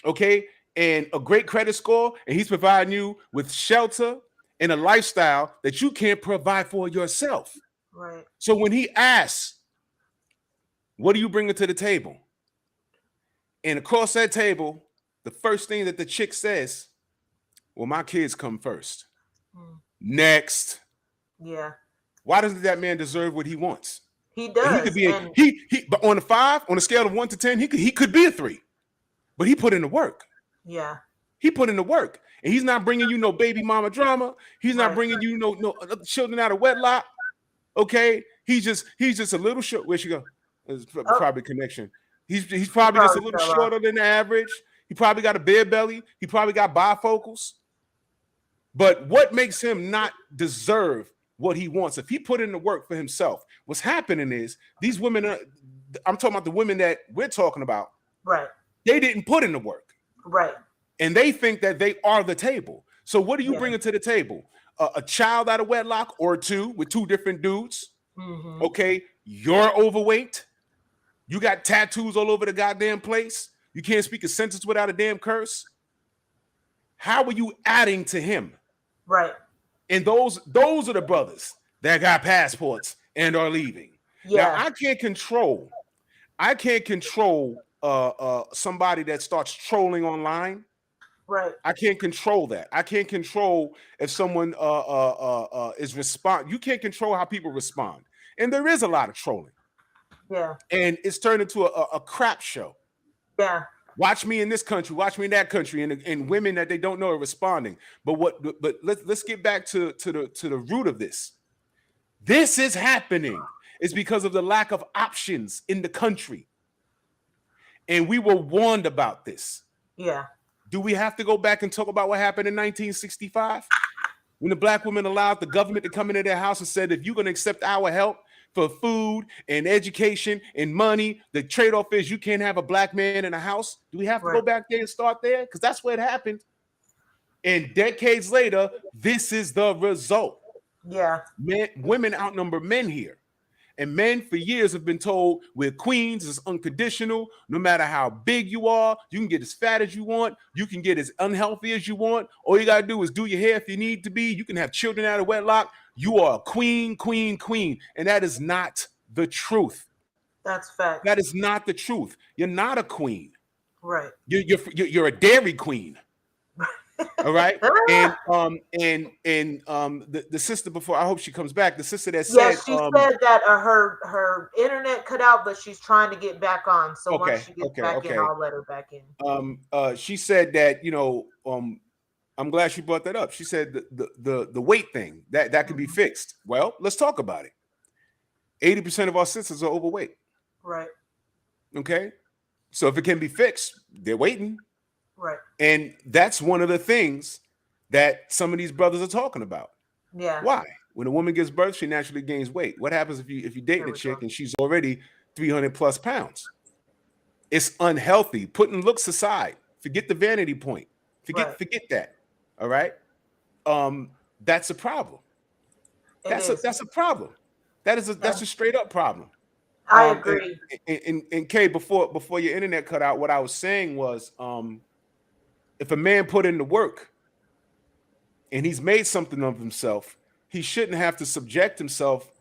okay, and a great credit score. And he's providing you with shelter and a lifestyle that you can't provide for yourself. Right. So when he asks, what are you bringing to the table? And across that table, the first thing that the chick says, well, my kids come first. Next. Yeah. Why doesn't that man deserve what he wants? He does. And he could be but on a scale of 1 to 10, he could be a 3. But he put in the work. Yeah. He put in the work. And he's not bringing you no baby mama drama. He's not bringing you no children out of wedlock. Okay? He's just a little short. Where she go? It's probably connection. He's probably just a little shorter than the average. He probably got a bare belly. He probably got bifocals. But what makes him not deserve what he wants? If he put in the work for himself, what's happening is these women I'm talking about the women that we're talking about. Right. They didn't put in the work. Right. And they think that they are the table. So what are you bringing to the table? A child out of wedlock or 2 with 2 different dudes. Mm-hmm. Okay. You're overweight. You got tattoos all over the goddamn place. You can't speak a sentence without a damn curse. How are you adding to him? Right. And those are the brothers that got passports and are leaving. Yeah. Now I can't control somebody that starts trolling online. Right. I can't control that. I can't control if someone is respond. You can't control how people respond. And there is a lot of trolling. Yeah. And it's turned into a crap show. Yeah. Watch me in this country, watch me in that country, and women that they don't know are responding. But let's get back to the root of this. This is happening. It's because of the lack of options in the country. And we were warned about this. Yeah. Do we have to go back and talk about what happened in 1965? When the black women allowed the government to come into their house and said, if you're going to accept our help for food and education and money, the trade-off is you can't have a black man in a house. Do we have to go back there and start there? Because that's where it happened. And decades later, this is the result. Yeah. Women outnumber men here. And men for years have been told we're queens, it's unconditional. No matter how big you are, you can get as fat as you want. You can get as unhealthy as you want. All you got to do is do your hair if you need to be. You can have children out of wedlock. You are a queen, queen, queen. And that is not the truth. That's fact. That is not the truth. You're not a queen. Right. You're a dairy queen. All right. And the sister before, I hope she comes back. The sister that said, she said that her internet cut out, but she's trying to get back on. So once she gets back in, I'll let her back in. She said that, I'm glad she brought that up. She said the weight thing that can be fixed. Well, let's talk about it. 80% of our sisters are overweight. Right. Okay. So if it can be fixed, they're waiting. Right. And that's one of the things that some of these brothers are talking about. Yeah. Why? When a woman gives birth, she naturally gains weight. What happens if you date a chick and she's already 300 plus pounds? It's unhealthy. Putting looks aside, forget the vanity point. Forget that. All right. That's a problem. That's a problem. That's a straight up problem. I agree. And Kay, before your internet cut out, what I was saying was, if a man put in the work and he's made something of himself, he shouldn't have to subject himself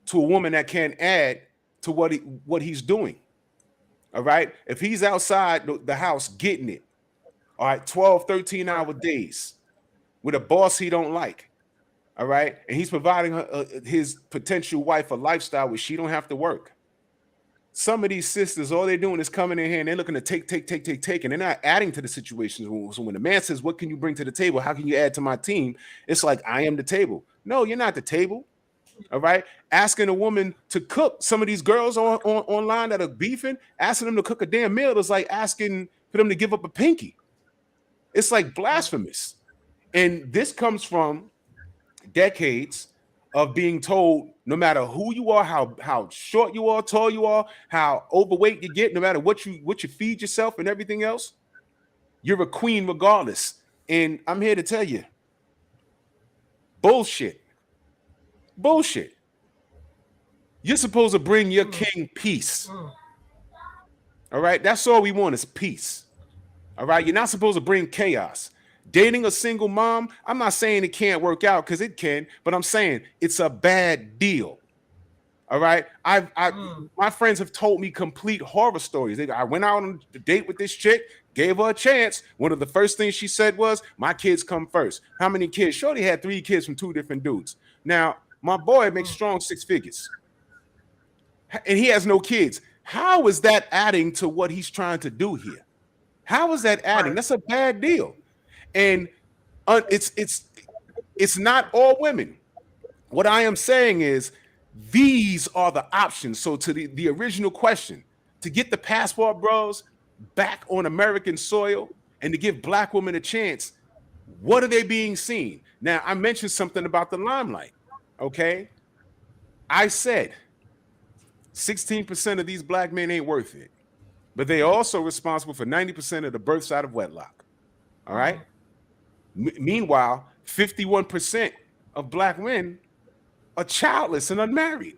to a woman that can't add to what he's doing. All right. If he's outside the house getting it, all right, 12, 13-hour days with a boss he don't like. All right. And he's providing his potential wife a lifestyle where she don't have to work. Some of these sisters, all they're doing is coming in here and they're looking to take, and they're not adding to the situations. So when the man says, what can you bring to the table? How can you add to my team? It's like, I am the table. No, you're not the table. All right. Asking a woman to cook. Some of these girls online that are beefing, asking them to cook a damn meal is like asking for them to give up a pinky. It's like blasphemous. And this comes from decades of being told, no matter who you are, how short you are, tall you are, how overweight you get, no matter what you feed yourself and everything else, you're a queen regardless. And I'm here to tell you, bullshit. You're supposed to bring your king peace. All right, that's all we want is peace. All right, you're not supposed to bring chaos. Dating a single mom, I'm not saying it can't work out because it can, but I'm saying it's a bad deal. All right. My friends have told me complete horror stories. I went out on a date with this chick, gave her a chance. One of the first things she said was, my kids come first. How many kids? Shorty had 3 kids from 2 different dudes. Now, my boy makes strong 6 figures. And he has no kids. How is that adding to what he's trying to do here? How is that adding? That's a bad deal. And it's not all women. What I am saying is these are the options. So to the original question, to get the passport bros back on American soil and to give black women a chance, what are they being seen? Now, I mentioned something about the limelight, okay? I said 16% of these black men ain't worth it, but they're also responsible for 90% of the births out of wedlock, all right? Meanwhile, 51% of black men are childless and unmarried.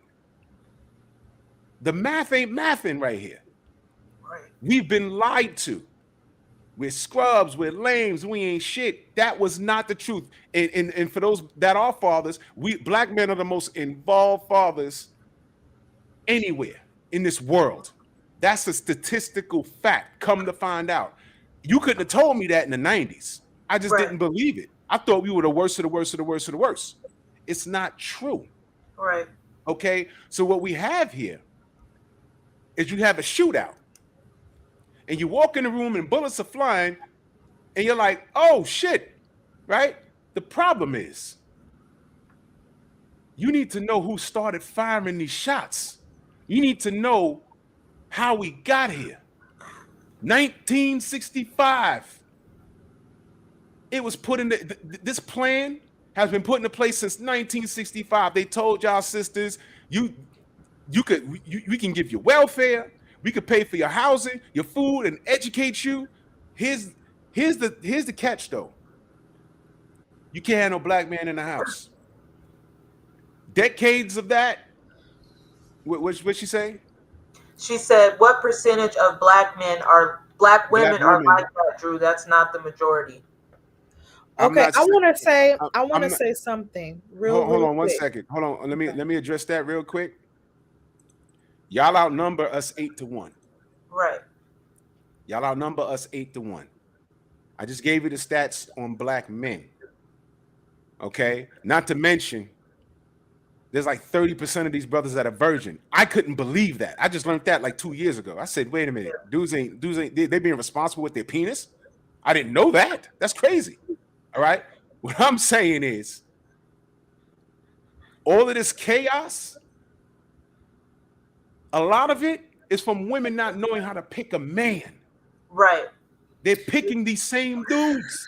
The math ain't mathing right here. Right. We've been lied to. We're scrubs, we're lames, we ain't shit. That was not the truth. And for those that are fathers, we black men are the most involved fathers anywhere in this world. That's a statistical fact. Come to find out. You couldn't have told me that in the 90s. I just Right. didn't believe it. I thought we were the worst of the worst of the worst of the worst. It's not true. Right. Okay. So what we have here is you have a shootout. And you walk in the room and bullets are flying, and you're like, oh shit, right? The problem is you need to know who started firing these shots. You need to know how we got here. 1965. It was put in this plan has been put into place since 1965. They told y'all sisters, we can give you welfare, we could pay for your housing, your food, and educate you. Here's the catch though. You can't have no black man in the house. Decades of that. What'd she say? She said, "What percentage of black women are like that, Drew? That's not the majority." Okay, I want to say something real. Hold on 1 second. Hold on. Let me address that real quick. Y'all outnumber us 8-1. Right. Y'all outnumber us 8-1. I just gave you the stats on black men. Okay, not to mention, there's like 30% of these brothers that are virgin. I couldn't believe that. I just learned that like 2 years ago. I said, wait a minute, dudes ain't they being responsible with their penis? I didn't know that. That's crazy. All right. What I'm saying is, all of this chaos, a lot of it is from women not knowing how to pick a man. Right. They're picking these same dudes.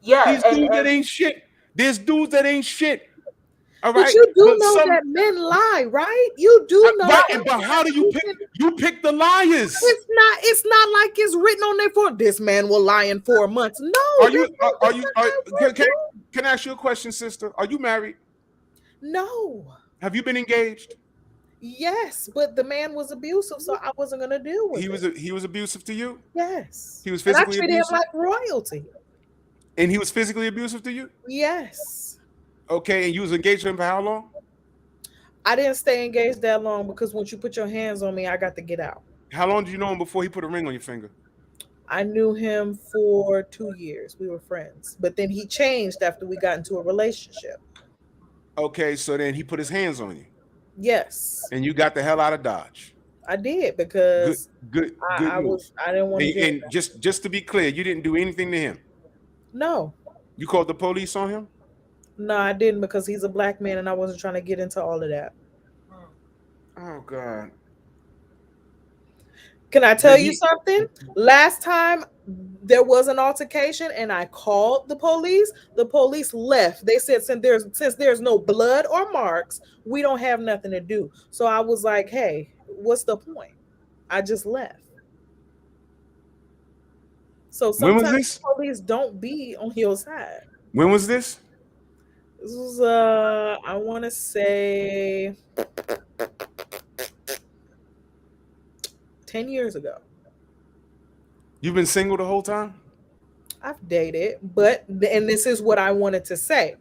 Yeah. These dudes that ain't shit. There's dudes that ain't shit. All right. But you do know that men lie, right? You do know. Right, but how do you pick? You pick the liars. It's not like it's written on there for this man will lie in 4 months. No. Can I ask you a question, sister? Are you married? No. Have you been engaged? Yes, but the man was abusive, so I wasn't gonna deal with it. He was abusive to you? Yes. He was physically abusive. I treated him like royalty. And he was physically abusive to you? Yes. Okay, and you was engaged with him for how long? I didn't stay engaged that long because once you put your hands on me, I got to get out. How long did you know him before he put a ring on your finger? I knew him for 2 years. We were friends. But then he changed after we got into a relationship. Okay, so then he put his hands on you. Yes. And you got the hell out of Dodge. I did because I didn't want to. And just to be clear, you didn't do anything to him. No. You called the police on him? No, I didn't because he's a black man and I wasn't trying to get into all of that. Oh God. Can I tell you something? Last time there was an altercation and I called the police left. They said since there's no blood or marks, we don't have nothing to do. So I was like, hey, what's the point? I just left. So sometimes the police don't be on your side. When was this? This was I want to say 10 years ago. You've been single the whole time? I've dated, and this is what I wanted to say.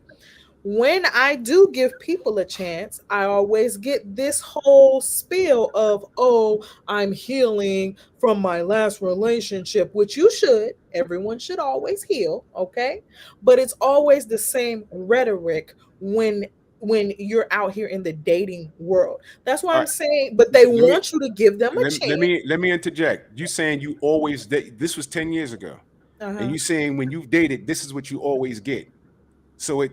When I do give people a chance, I always get this whole spiel of, oh, I'm healing from my last relationship, which you should. Everyone should always heal, okay? But it's always the same rhetoric when you're out here in the dating world. That's why I'm saying, but they want you to give them a chance. Let me interject. You saying you always date. This was 10 years ago. And you saying when you've dated, this is what you always get. So it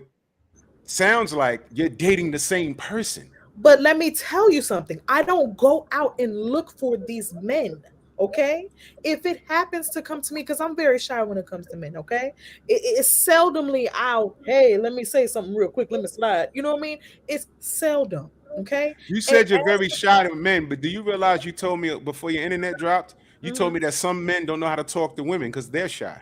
sounds like you're dating the same person. But let me tell you something. I don't go out and look for these men. Okay, if it happens to come to me, because I'm very shy when it comes to men, okay, it's seldomly out. Hey, let me say something real quick. Let me slide. You know what I mean? It's seldom. Okay. You said you're very shy to men, but do you realize you told me before your internet dropped? You told me that some men don't know how to talk to women because they're shy.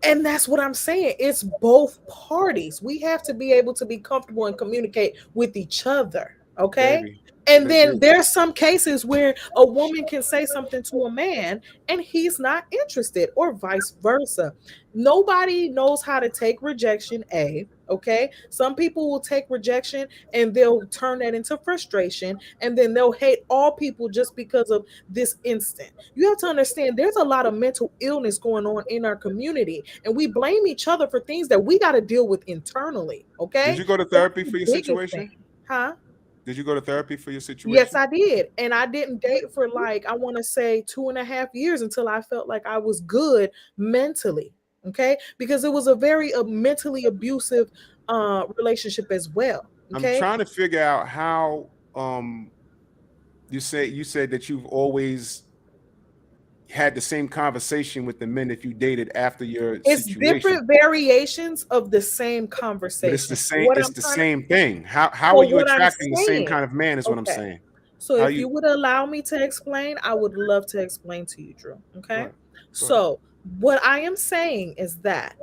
And that's what I'm saying. It's both parties. We have to be able to be comfortable and communicate with each other. Okay. Baby. And then there's some cases where a woman can say something to a man and he's not interested, or vice versa. Nobody knows how to take rejection, okay? Some people will take rejection and they'll turn that into frustration, and then they'll hate all people just because of this instant. You have to understand there's a lot of mental illness going on in our community, and we blame each other for things that we got to deal with internally, okay? Did you go to therapy for your Biggest situation? thing. Huh? Did you go to therapy for your situation? Yes, I did. And I didn't date for like, I want to say 2.5 years until I felt like I was good mentally. Okay. Because it was a very mentally abusive relationship as well. Okay. I'm trying to figure out how you said that you've always had the same conversation with the men that you dated after your It's situation. different variations of the same conversation. But it's the same. It's the same thing. How are you attracting the same kind of man? Is what I'm saying. So if you would allow me to explain, I would love to explain to you, Drew. Okay. So what I am saying is that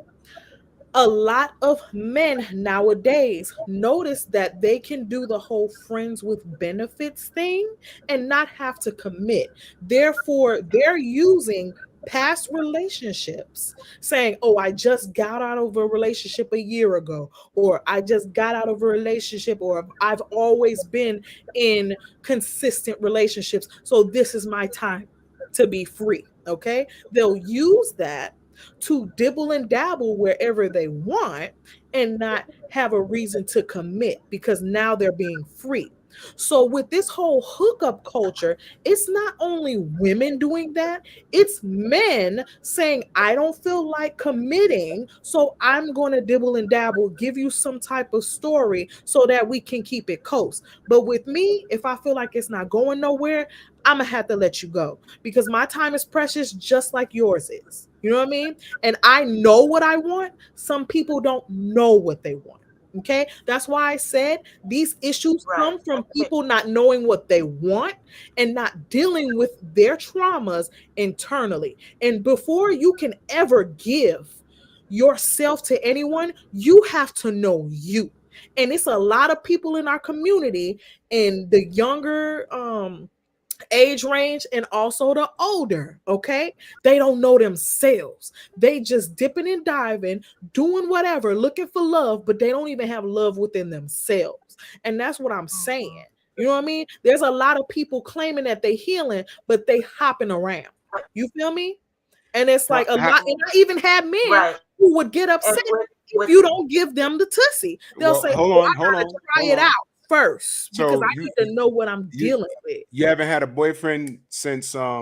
a lot of men nowadays notice that they can do the whole friends with benefits thing and not have to commit. Therefore, they're using past relationships, saying, oh, I just got out of a relationship a year ago, or I just got out of a relationship, or I've always been in consistent relationships, so this is my time to be free. Okay. They'll use that to dibble and dabble wherever they want and not have a reason to commit, because now they're being free. So with this whole hookup culture, it's not only women doing that, it's men saying, I don't feel like committing, so I'm going to dibble and dabble, give you some type of story so that we can keep it close. But with me, if I feel like it's not going nowhere, I'm going to have to let you go, because my time is precious just like yours is. You know what I mean? And I know what I want. Some people don't know what they want. Okay. That's why I said these issues come from people not knowing what they want and not dealing with their traumas internally. And before you can ever give yourself to anyone, you have to know you. And it's a lot of people in our community, in the younger age range and also the older, okay? They don't know themselves. They just dipping and diving, doing whatever, looking for love, but they don't even have love within themselves. And that's what I'm saying. You know what I mean? There's a lot of people claiming that they healing, but they hopping around. You feel me? And it's like a lot, and I even had men who would get upset if you don't give them the tussie. They'll say, I gotta try it out first, because I need to know what I'm dealing with. You haven't had a boyfriend since your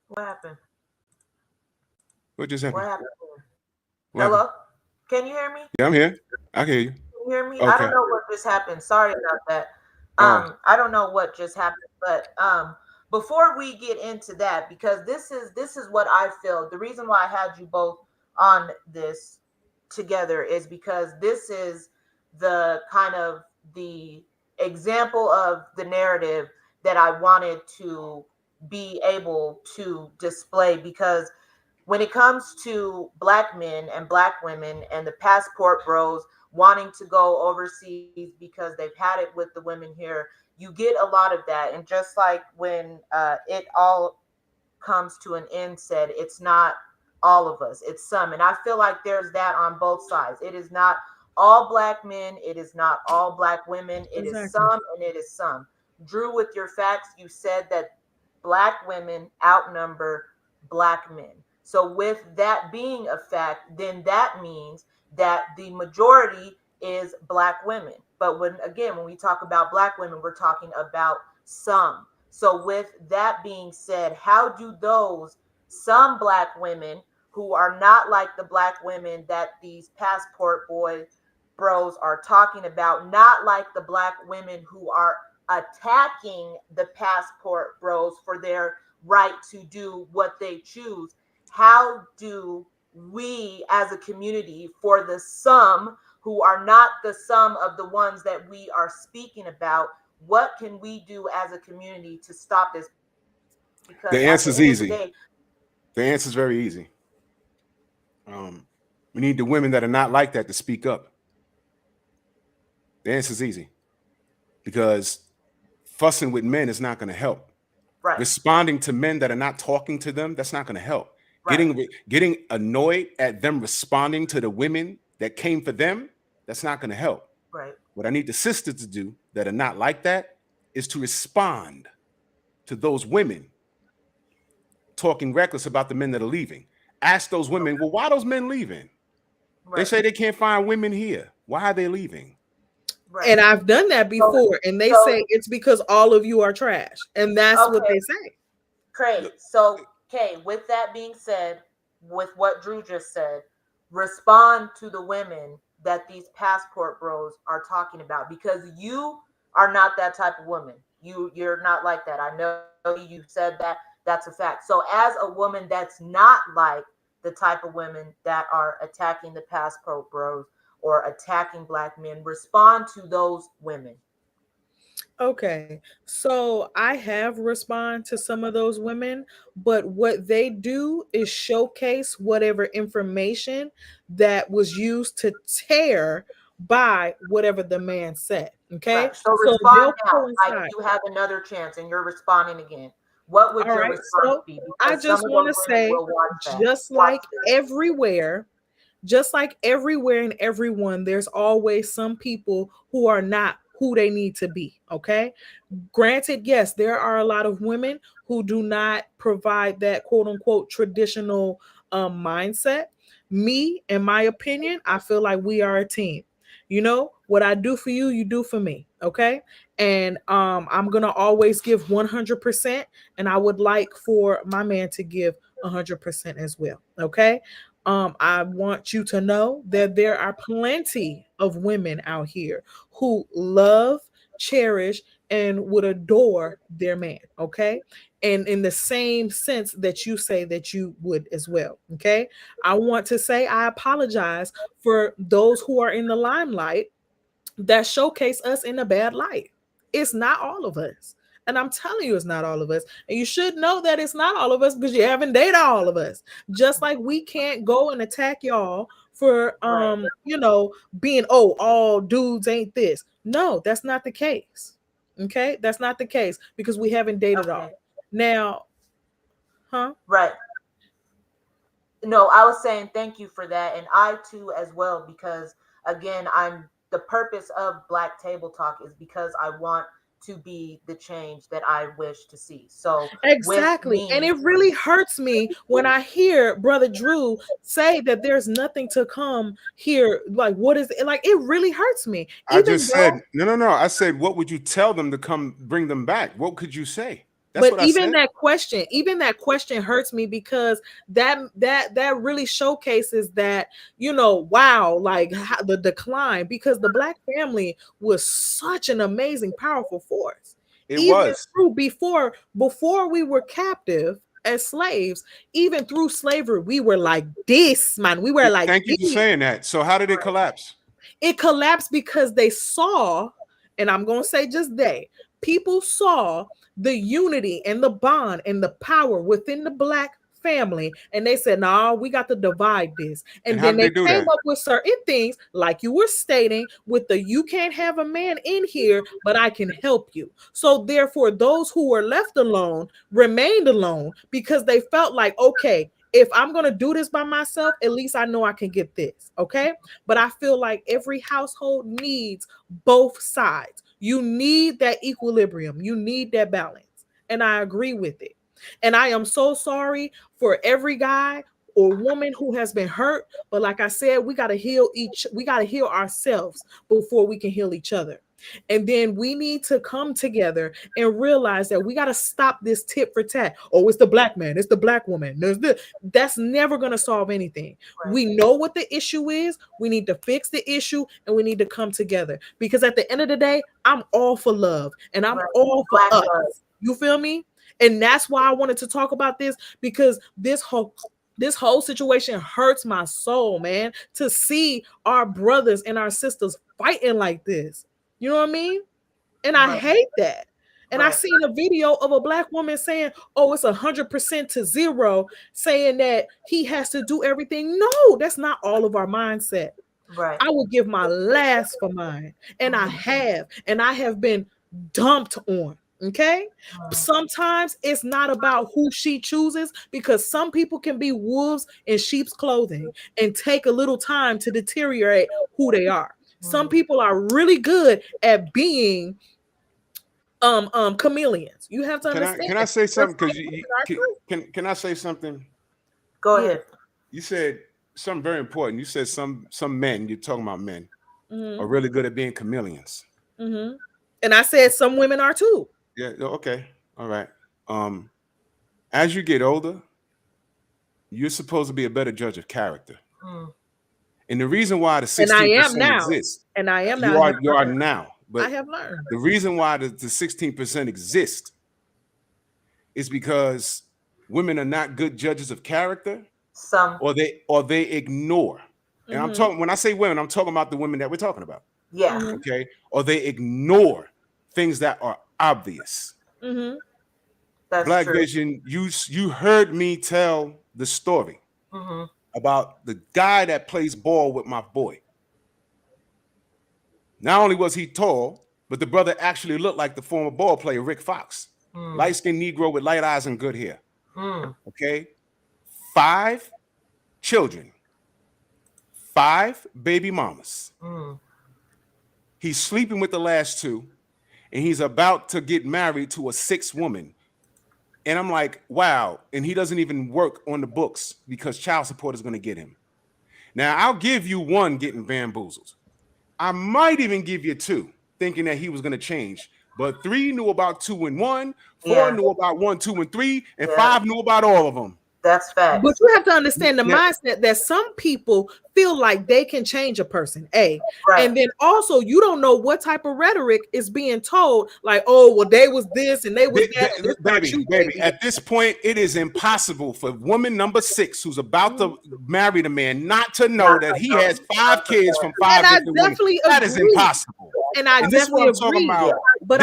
What happened? What just happened? What happened? Hello? Can you hear me? Yeah, I'm here. I can hear you. Can you hear me? Okay. I don't know what just happened. Sorry about that. I don't know what just happened, but before we get into that, because this is what I feel. The reason why I had you both on this together is because this is the kind of the example of the narrative that I wanted to be able to display, because when it comes to Black men and Black women and the passport bros wanting to go overseas because they've had it with the women here, you get a lot of that. And just like when it all comes to an end said, it's not all of us, it's some. And I feel like there's that on both sides. It is not all Black men, it is not all Black women, it is some and it is some. Drew, with your facts, you said that Black women outnumber Black men. So with that being a fact, then that means that the majority is Black women. But when we talk about Black women, we're talking about some. So with that being said, how do those some Black women who are not like the Black women that these passport bros are talking about, not like the Black women who are attacking the passport bros for their right to do what they choose, how do we as a community, for the some who are not the sum of the ones that we are speaking about, what can we do as a community to stop this? Because the answer is easy. The answer is very easy. We need the women that are not like that to speak up. The answer is easy, because fussing with men is not going to help. Right. Responding to men that are not talking to them, that's not going to help. Right. Getting annoyed at them responding to the women that came for them, that's not going to help. Right. What I need the sisters to do that are not like that is to respond to those women talking reckless about the men that are leaving. Ask those women, well, why are those men leaving? Right. They say they can't find women here. Why are they leaving? Right. And I've done that before, and they say it's because all of you are trash, and that's what they say. Great. So, okay, with that being said, with what Drew just said, respond to the women that these passport bros are talking about, because you are not that type of woman. You're not like that. I know you said that. That's a fact. So, as a woman that's not like the type of women that are attacking the passport bros or attacking black men, respond to those women. Okay, so I have respond to some of those women, but what they do is showcase whatever information that was used to tear by whatever the man said. Okay, Right. So so respond they'll now. Like coincide. you have another chance and you're responding again. What would All your right, response so be? I Because some just of want those to women say, will watch that. just like everywhere, just like everywhere and everyone, there's always some people who are not who they need to be. Okay. Granted, yes, there are a lot of women who do not provide that quote unquote traditional mindset. Me, in my opinion, I feel like we are a team. You know, what I do for you, you do for me. Okay. And I'm going to always give 100%. And I would like for my man to give 100% as well. Okay. I want you to know that there are plenty of women out here who love, cherish, and would adore their man. Okay. And in the same sense that you say that you would as well. Okay. I want to say I apologize for those who are in the limelight that showcase us in a bad light. It's not all of us. And I'm telling you, it's not all of us. And you should know that it's not all of us because you haven't dated all of us. Just like we can't go and attack y'all for being all dudes ain't this. No, that's not the case. Okay, that's not the case because we haven't dated all. Now, right. No, I was saying thank you for that, and I too as well, because again, I'm the purpose of Black Table Talk is because I want to be the change that I wish to see. So exactly. And it really hurts me when I hear Brother Drew say that there's nothing to come here. Like, what is it? Like, it really hurts me. I just said, no. I said, what would you tell them to come bring them back? What could you say? That's what I said. Even that question hurts me because that really showcases that, wow, like the decline, because the Black family was such an amazing, powerful force. It was before we were captive as slaves, even through slavery, we were like this, man. We were like, thank you for saying that. So how did it collapse? It collapsed because they saw, and I'm going to say just people saw the unity and the bond and the power within the Black family, and they said, "No, we got to divide this." And then they came up with certain things, like you were stating, with the "you can't have a man in here, but I can help you." So therefore, those who were left alone remained alone because they felt like, okay, if I'm going to do this by myself, at least I know I can get this. Okay. But I feel like every household needs both sides. You need that equilibrium. You need that balance. And I agree with it. And I am so sorry for every guy or woman who has been hurt. But like I said, we got to heal ourselves before we can heal each other. And then we need to come together and realize that we got to stop this tit for tat. Oh, it's the Black man, it's the Black woman. That's never going to solve anything. Right. We know what the issue is. We need to fix the issue and we need to come together, because at the end of the day, I'm all for love and I'm all for us. You feel me? And that's why I wanted to talk about this, because this whole situation hurts my soul, man, to see our brothers and our sisters fighting like this. You know what I mean? And I hate that. And I seen a video of a black woman saying, "Oh, it's 100% to 0," saying that he has to do everything. No, that's not all of our mindset. Right. I will give my last for mine, and I have been dumped on. Okay, sometimes it's not about who she chooses, because some people can be wolves in sheep's clothing and take a little time to deteriorate who they are. Some people are really good at being chameleons. You have to understand. Can I say something? Because can I say something? Go ahead. You said something very important. You said some men, you're talking about men, are really good at being chameleons. And I said some women are too. Yeah. Okay. All right. As you get older, you're supposed to be a better judge of character. And the reason why the 16% exists, and I am now, you are now. But I have learned. The reason why the 16% exist is because women are not good judges of character. Or they ignore. And I'm talking, when I say women, I'm talking about the women that we're talking about. Yeah. Okay. Or they ignore things that are obvious. That's Black true. Vision, you heard me tell the story about the guy that plays ball with my boy. Not only was he tall, but the brother actually looked like the former ball player Rick Fox, light-skinned Negro with light eyes and good hair. Okay, 5 children, 5 baby mamas. He's sleeping with the last 2, and he's about to get married to a 6th woman. And I'm like, wow. And he doesn't even work on the books because child support is going to get him. Now, I'll give you 1 getting bamboozled. I might even give you 2, thinking that he was going to change. But 3 knew about 2 and 1, 4 knew about 1, 2, and 3, and 5 knew about all of them. That's fact. But you have to understand the mindset that some people feel like they can change a person. And then also you don't know what type of rhetoric is being told. Like, oh, well, they was this and they was that. Baby, at this point, it is impossible for woman number 6 who's about to marry the man not to know that he has 5 kids from 5 different women. That is impossible. And I definitely agree. But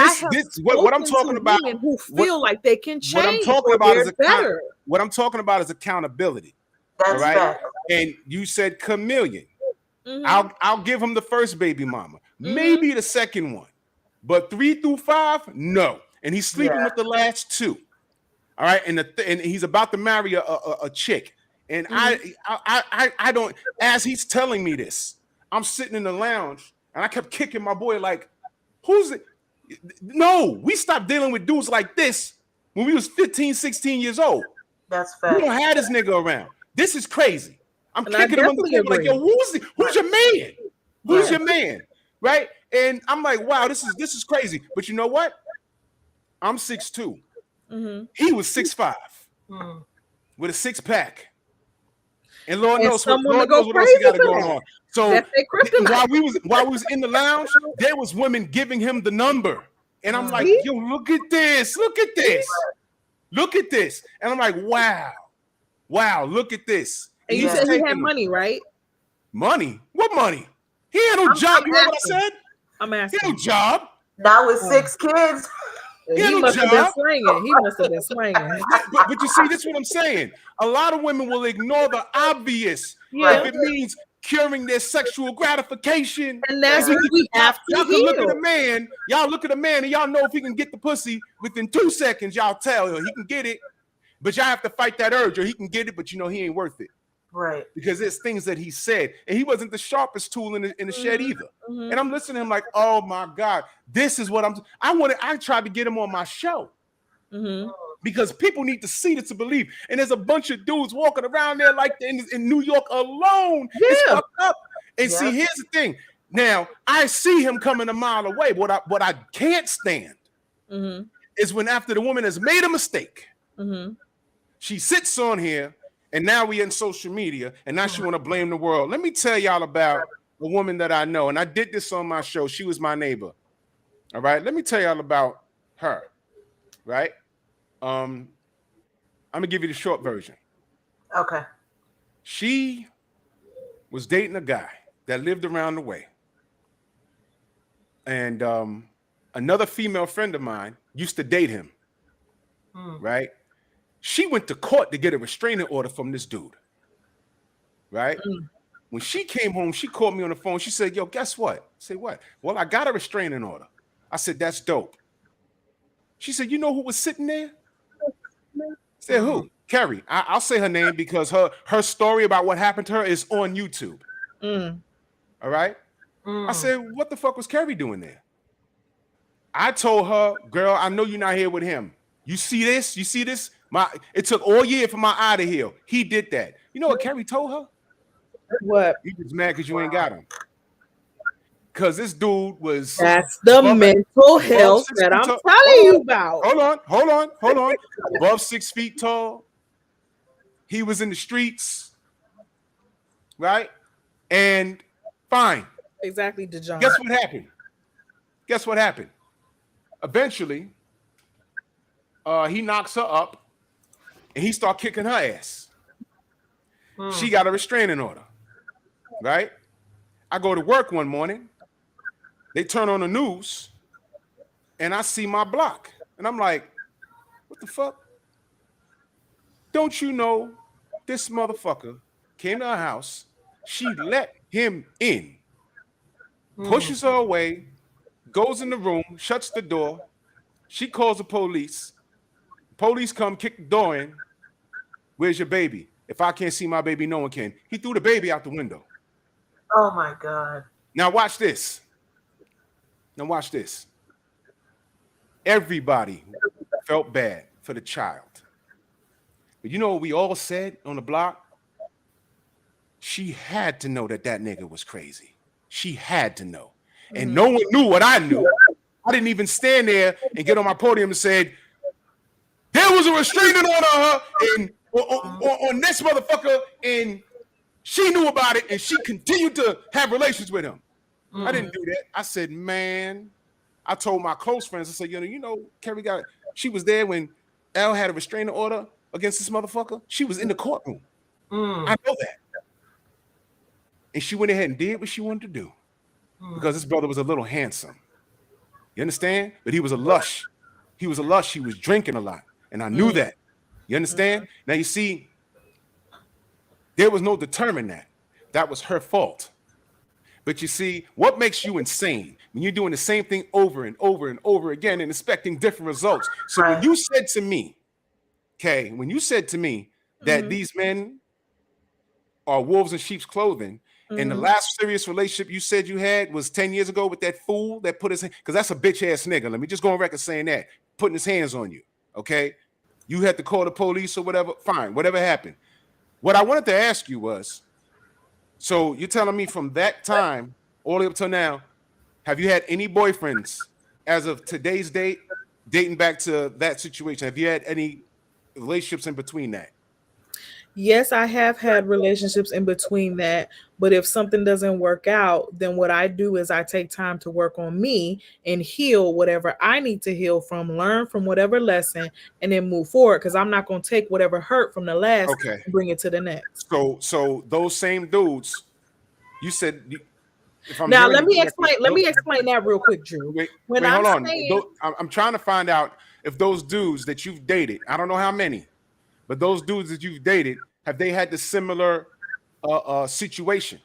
what I'm talking about, who feel like they can change. What I'm talking about is better. What I'm talking about is accountability. That's right. And you said chameleon. I'll give him the first baby mama, maybe the second one, but 3 through 5, no. And he's sleeping with the last 2. All right, and he's about to marry a chick. And I don't. As he's telling me this, I'm sitting in the lounge and I kept kicking my boy like, who's it? No, we stopped dealing with dudes like this when we was 15, 16 years old. That's fact. We don't have this nigga around. This is crazy. I'm kicking him on the table like, yo, who's your man? Who's your man? Right? And I'm like, wow, this is crazy. But you know what? I'm 6'2". He was 6'5", with a 6-pack. And Lord knows what else he got going on. So while we was in the lounge, there was women giving him the number. And I'm like, yo, look at this. Look at this. Look at this. And I'm like, wow, look at this. And you said he had money, right? Money? What money? He had no job. You know what I said? I'm asking. He had no job. Not with 6 kids. He must have been swinging. He must have been swinging. But you see, this is what I'm saying. A lot of women will ignore the obvious if it means curing their sexual gratification. And that's what we have to Y'all can look at a man. Y'all look at a man and y'all know if he can get the pussy within 2 seconds, y'all tell him he can get it. But y'all have to fight that urge, or he can get it, but you know he ain't worth it. Right. Because there's things that he said. And he wasn't the sharpest tool in the shed either. And I'm listening to him like, oh my God, this is what I tried to get him on my show. Because people need to see this to believe. And there's a bunch of dudes walking around there like in New York alone. It's fucked up. And see, here's the thing. Now, I see him coming a mile away. What I can't stand is when after the woman has made a mistake, she sits on here, and now we in social media, and now she want to blame the world. Let me tell y'all about a woman that I know, and I did this on my show. She was my neighbor. All right, let me tell y'all about her. Right? I'm gonna give you the short version. Okay. She was dating a guy that lived around the way, and another female friend of mine used to date him, right? She went to court to get a restraining order from this dude, right? When she came home, she called me on the phone. She said, yo, guess what? I said, what? Well, I got a restraining order. I said, that's dope. She said, you know who was sitting there? I said, who? Carrie. I'll say her name because her story about what happened to her is on YouTube. All right? I said, what the fuck was Carrie doing there? I told her, girl, I know you're not here with him. You see this? You see this? It took all year for my eye to heal. He did that. You know what Carrie told her? What? You just mad because you ain't got him. Because this dude was... That's the mental health that I'm telling you about. Hold on. Above 6 feet tall. He was in the streets. Right? And fine. Exactly, DeJohn. Guess what happened? Eventually, he knocks her up and he start kicking her ass. She got a restraining order. Right? I go to work one morning. They turn on the news and I see my block. And I'm like, what the fuck? Don't you know this motherfucker came to her house? She let him in, pushes her away, goes in the room, shuts the door. She calls the police. Police come, kick the door in. Where's your baby? If I can't see my baby, no one can. He threw the baby out the window. Oh my God. Now watch this. Everybody felt bad for the child. But you know what we all said on the block? She had to know that nigga was crazy. She had to know. And no one knew what I knew. I didn't even stand there and get on my podium and said, there was a restraining order on her on this motherfucker, and she knew about it, and she continued to have relations with him. I didn't do that. I said, man, I told my close friends, I said, you know, Carrie she was there when L had a restraining order against this motherfucker. She was in the courtroom. I know that. And she went ahead and did what she wanted to do because this brother was a little handsome. You understand? But he was a lush. He was drinking a lot. And I knew that. You understand? Now, you see, there was no determining that. That was her fault. But you see, what makes you insane when you're doing the same thing over and over and over again and expecting different results? So when you said to me, Kay, that these men are wolves in sheep's clothing, and the last serious relationship you said you had was 10 years ago with that fool that put his hand, because that's a bitch ass nigga. Let me just go on record saying that, putting his hands on you. Okay. You had to call the police or whatever. Fine. Whatever happened. What I wanted to ask you was, so you're telling me from that time all the way up till now, have you had any boyfriends as of today's date, dating back to that situation? Have you had any relationships in between that? Yes, I have had relationships in between that, but if something doesn't work out, then what I do is I take time to work on me and heal whatever I need to heal from, learn from whatever lesson, and then move forward, because I'm not going to take whatever hurt from the last and bring it to the next. So those same dudes, you said... Now let me explain that real quick, Drew. Hold on. I'm trying to find out if those dudes that you've dated, I don't know how many, but those dudes that you've dated, have they had the similar situation?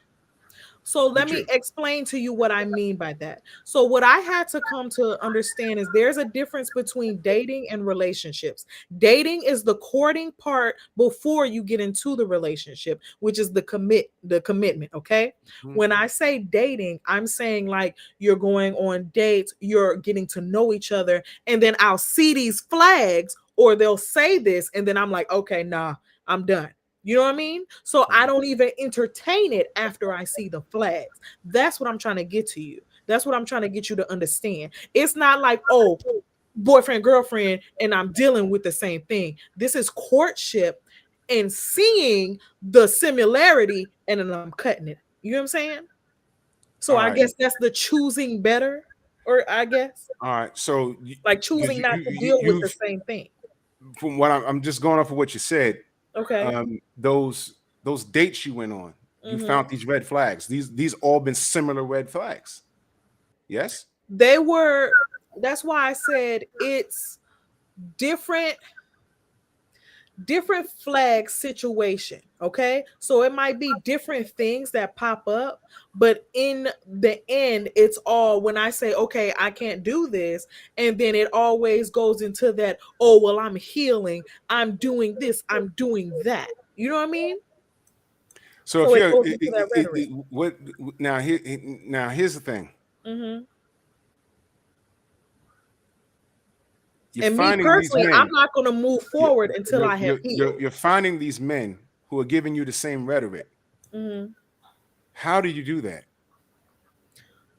So let me explain to you what I mean by that. So what I had to come to understand is there's a difference between dating and relationships. Dating is the courting part before you get into the relationship, which is the commitment. Okay. When I say dating, I'm saying like you're going on dates, you're getting to know each other, and then I'll see these flags or they'll say this, and then I'm like, okay, nah, I'm done. You know what I mean? So I don't even entertain it after I see the flags. That's what I'm trying to get to you. That's what I'm trying to get you to understand. It's not like, oh, boyfriend, girlfriend, and I'm dealing with the same thing. This is courtship and seeing the similarity, and then I'm cutting it. You know what I'm saying? So I guess that's the choosing better, or I guess. All right. So like choosing not to deal with the same thing. From what I'm just going off of what you said. Okay. Those dates you went on, you found these red flags. These all been similar red flags. Yes. They were that's why I said it's different flag situation. Okay, so it might be different things that pop up, but in the end it's all, when I say okay, I can't do this, and then it always goes into that, oh well, I'm healing, I'm doing this, I'm doing that, you know what I mean? So So if it you're goes into that rhetoric. what now here now here's the thing. Mm-hmm. You're And me finding these personally, I'm men. not going to move forward until I have healed. You're finding these men who are giving you the same rhetoric. Mm-hmm. How do you do that?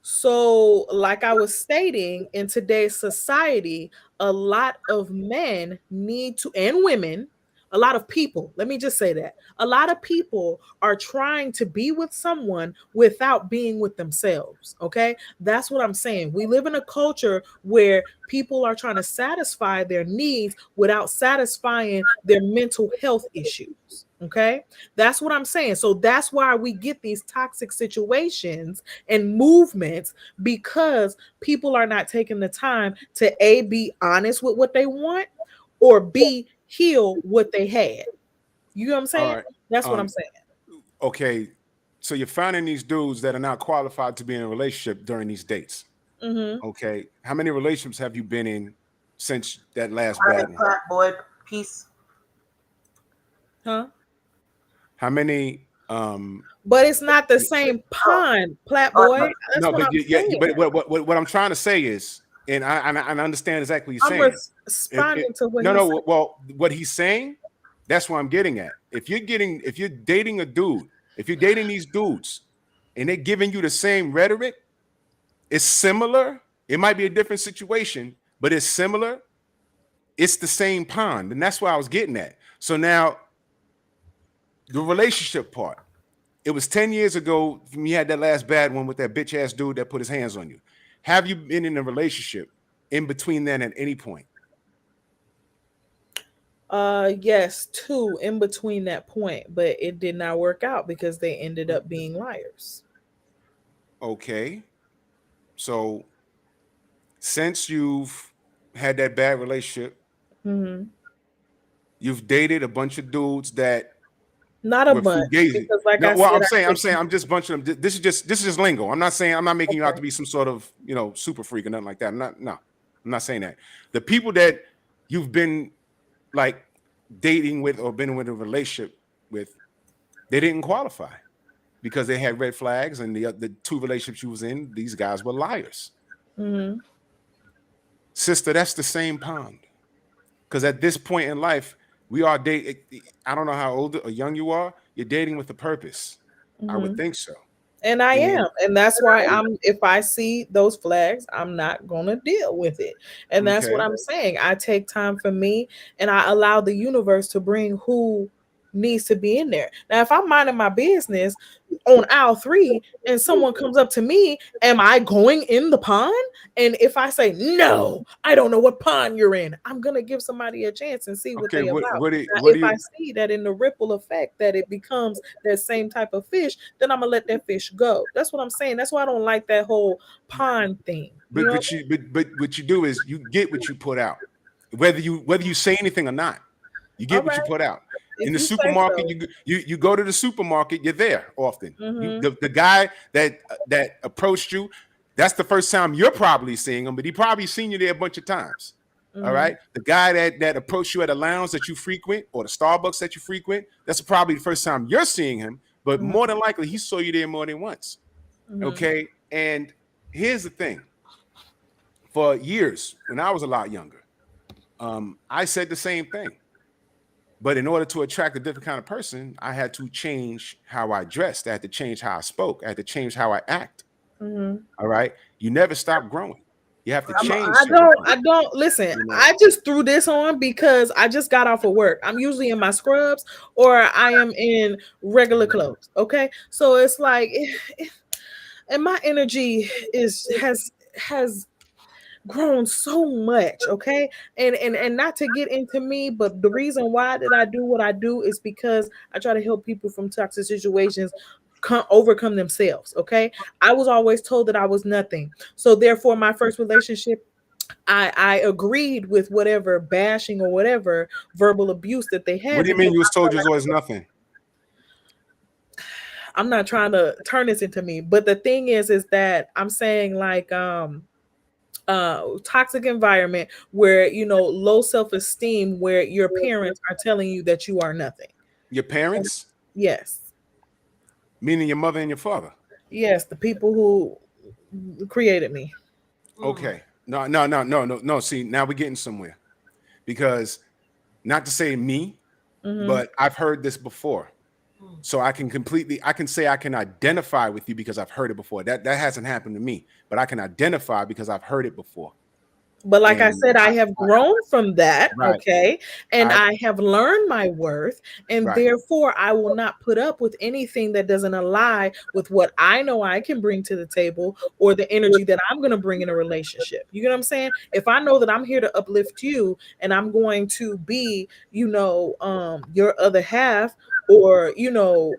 So, like I was stating, in today's society, a lot of men need to, and women, a lot of people, let me just say that, a lot of people are trying to be with someone without being with themselves. Okay. That's what I'm saying. We live in a culture where people are trying to satisfy their needs without satisfying their mental health issues. Okay. That's what I'm saying. So, that's why we get these toxic situations and movements, because people are not taking the time to A, be honest with what they want, or B, heal what they had. You know what I'm All saying? right. That's what I'm Um, saying. okay. So you're finding these dudes that are not qualified to be in a relationship during these dates. Mm-hmm. Okay. How many relationships have you been in since that last All bad right, one? Plat Boy, peace. Huh? How many But it's not the same Oh, pond, Plat oh, Boy. That's no, what but I'm yeah, saying. but what I'm trying to say is, and I understand exactly what you're I'm saying. responding to what No, he said. no, well, what he's saying, that's what I'm getting at. If you're dating a dude, if you're dating these dudes, and they're giving you the same rhetoric, it's similar. It might be a different situation, but it's similar. It's the same pond, and that's what I was getting at. So now, the relationship part. It was 10 years ago when you had that last bad one with that bitch ass dude that put his hands on you. Have you been in a relationship in between then at any point? Yes, two in between that point, but it did not work out because they ended up being liars. Okay. So since you've had that bad relationship, Mm-hmm. you've dated a bunch of dudes that Not a were bunch, fugazi. because like No, I well, said, I'm just bunching them. This is just lingo. I'm not making you out okay. to be some sort of super freak or nothing like that. I'm not saying that. The people that you've been like dating with or been in a relationship with, they didn't qualify because they had red flags, and the two relationships you was in, these guys were liars. Mm-hmm. Sister, that's the same pond. Because at this point in life, we are dating. I don't know how old or young you are. You're dating with a purpose. I would Mm-hmm. think so. And I And am. And that's why if I see those flags, I'm not going to deal with it. And that's what okay, I'm saying. I take time for me, and I allow the universe to bring who needs to be in there. Now, if I'm minding my business on aisle 3 and someone comes up to me, am I going in the pond? And if I say, no, I don't know what pond you're in, I'm going to give somebody a chance and see what okay. they about. Now, What do if I you? see that in the ripple effect that it becomes that same type of fish, then I'm gonna let that fish go. That's what I'm saying. That's why I don't like that whole pond thing. You know? But what you do is you get what you put out, whether you say anything or not. You All get what you right, put out. In if the you say supermarket, so. you go to the supermarket, you're there often. Mm-hmm. The guy that approached you, that's the first time you're probably seeing him, but he probably seen you there a bunch of times. All Mm-hmm. right. The guy that approached you at a lounge that you frequent or the Starbucks that you frequent, that's probably the first time you're seeing him, but more than likely he saw you there more than once. Mm-hmm. Okay. And here's the thing. For years, when I was a lot younger, I said the same thing. But in order to attract a different kind of person, I had to change how I dressed. I had to change how I spoke. I had to change how I act. Mm-hmm. All right. You never stop growing. You have to I'm, change I certain don't. things. I don't listen. You know. I just threw this on because I just got off of work. I'm usually in my scrubs or I am in regular clothes. Okay, so it's like, and my energy has grown so much. Okay, and not to get into me, but the reason why that I do what I do is because I try to help people from toxic situations overcome themselves. Okay, I was always told that I was nothing, so therefore my first relationship I agreed with whatever bashing or whatever verbal abuse that they had. What do you mean you was told you was always nothing? I'm not trying to turn this into me, but the thing is that I'm saying like toxic environment where low self-esteem, where your parents are telling you that you are nothing. Your parents? Yes. Meaning your mother and your father? Yes, the people who created me. Okay. No. See, now we're getting somewhere. Because not to say me, but I've heard this before. So I can say I can identify with you because I've heard it before. That hasn't happened to me, but I can identify because I've heard it before. But like I said, I have grown from that, right. Okay? And I have learned my worth, and Right. therefore I will not put up with anything that doesn't align with what I know I can bring to the table or the energy that I'm going to bring in a relationship. You get what I'm saying? If I know that I'm here to uplift you and I'm going to be, your other half, or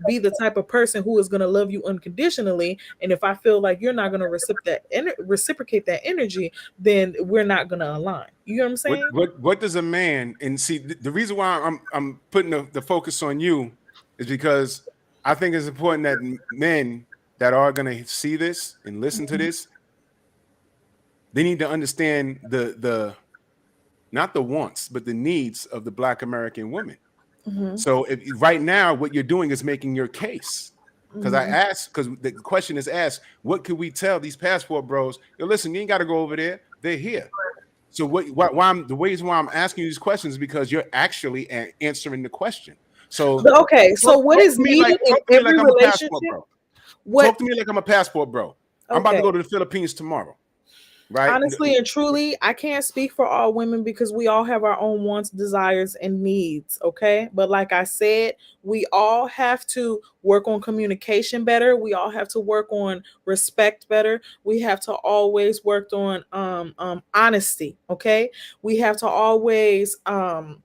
be the type of person who is going to love you unconditionally, and if I feel like you're not going to reciprocate that energy, then we're not going to align. You know what I'm saying? What does a man, and see, the reason why I'm putting the focus on you is because I think it's important that men that are going to see this and listen to this, they need to understand the not the wants, but the needs of the Black American woman. So right now, what you're doing is making your case. Because because the question is asked, what can we tell these passport bros? Yo, listen, you ain't got to go over there. They're here. So the reason why I'm asking you these questions is because you're actually answering the question. So okay, so what is needed in every relationship? Talk to me like I'm a passport bro. I'm about to go to the Philippines tomorrow. Right. Honestly and truly, I can't speak for all women because we all have our own wants, desires, and needs. Okay. But like I said, we all have to work on communication better. We all have to work on respect better. We have to always work on honesty. Okay. We have to always and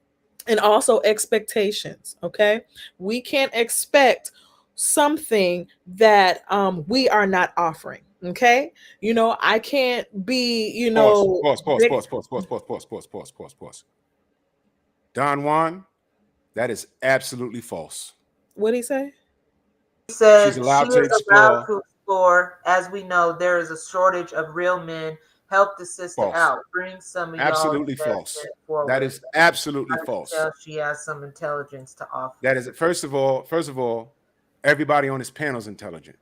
also expectations. Okay. We can't expect something that we are not offering. Okay, I can't be, Pause. Don Juan, that is absolutely false. What'd he say? He said she's allowed to explore. As we know, there is a shortage of real men. Help the sister out. Bring some of absolutely y'all false. That is absolutely false. She has some intelligence to offer. That is first of all, everybody on this panel is intelligent.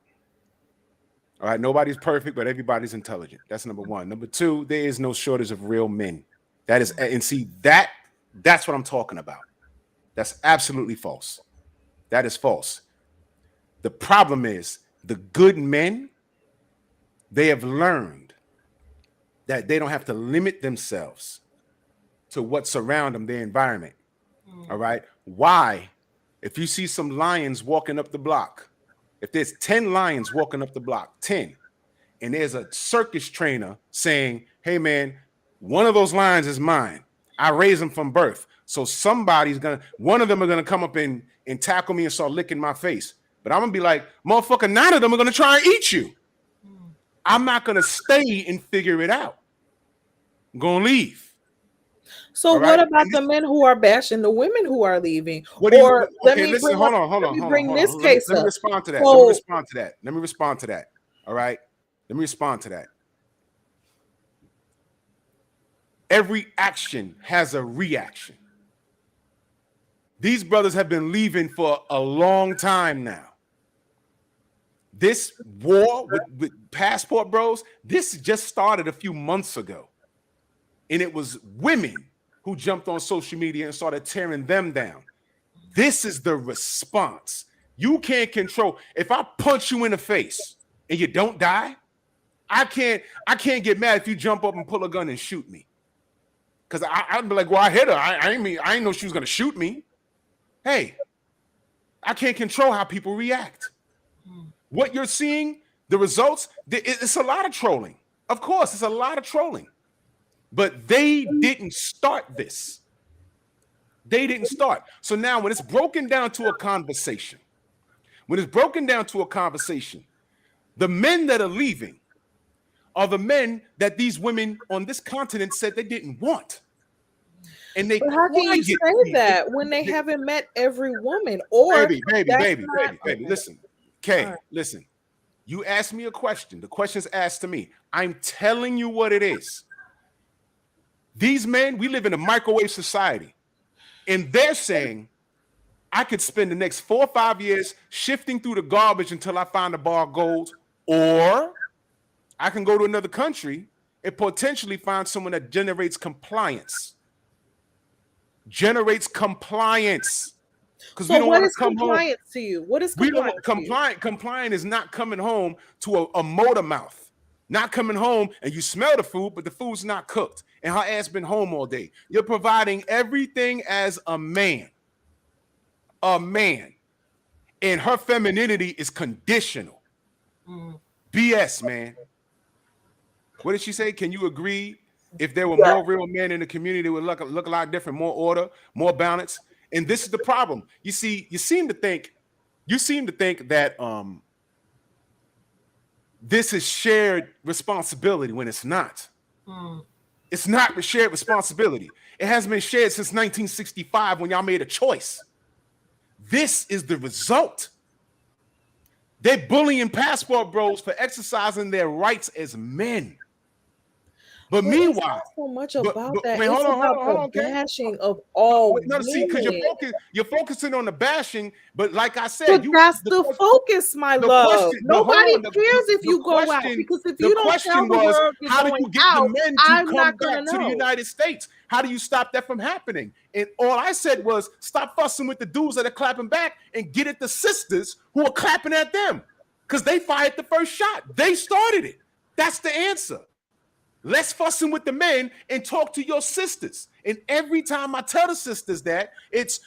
All right, nobody's perfect, but everybody's intelligent. That's number one. Number two, there is no shortage of real men. That is, and see that's what I'm talking about. That's absolutely false. That is false. The problem is the good men, they have learned that they don't have to limit themselves to what surround them, their environment. All right. Why? If you see some lions walking up the block, if there's 10 lions walking up the block, 10, and there's a circus trainer saying, hey, man, one of those lions is mine. I raised them from birth. So one of them are going to come up and tackle me and start licking my face. But I'm going to be like, motherfucker, 9 of them are going to try and eat you. I'm not going to stay and figure it out. I'm going to leave. So what about the men who are bashing the women who are leaving? Hold on. Let me respond to that. All right. Let me respond to that. Every action has a reaction. These brothers have been leaving for a long time now. This war with passport bros, this just started a few months ago. And it was women who jumped on social media and started tearing them down. This is the response. You can't control. If I punch you in the face and you don't die, I can't get mad if you jump up and pull a gun and shoot me. Because I'd be like, well, I hit her. I ain't know she was gonna shoot me. Hey, I can't control how people react. What you're seeing, the results, it's a lot of trolling. Of course, it's a lot of trolling. But they didn't start this. They didn't start. So now when it's broken down to a conversation, the men that are leaving are the men that these women on this continent said they didn't want. And they But how can you say that when they haven't met every woman? Or baby. Listen, Kay, listen. You asked me a question. The question's asked to me. I'm telling you what it is. These men, we live in a microwave society, and they're saying, I could spend the next 4 or 5 years shifting through the garbage until I find a bar of gold, or I can go to another country and potentially find someone that generates compliance. Because so we don't what want is to come compliance home. to you? What is We compliance? don't compliant is not coming home to a motor mouth, not coming home and you smell the food, but the food's not cooked, and her ass been home all day. You're providing everything as a man, and her femininity is conditional. BS, man. What did she say? Can you agree? If there were more real men in the community, it would look a lot different, more order, more balance. And this is the problem. You see, you seem to think that this is shared responsibility when it's not. It's not shared responsibility. It hasn't been shared since 1965 when y'all made a choice. This is the result. They're bullying passport bros for exercising their rights as men. But meanwhile, it's not so much about that. Wait, it's about the bashing of all women. See, because you're focusing on the bashing, but like I said, that's the focus, my love. Nobody cares if you go out, because if you don't tell the world you're how do going you get out, the men to I'm come not back gonna to the know. United States? How do you stop that from happening? And all I said was stop fussing with the dudes that are clapping back and get at the sisters who are clapping at them, because they fired the first shot. They started it. That's the answer. Less fussing with the men and talk to your sisters. And every time I tell the sisters that, it's,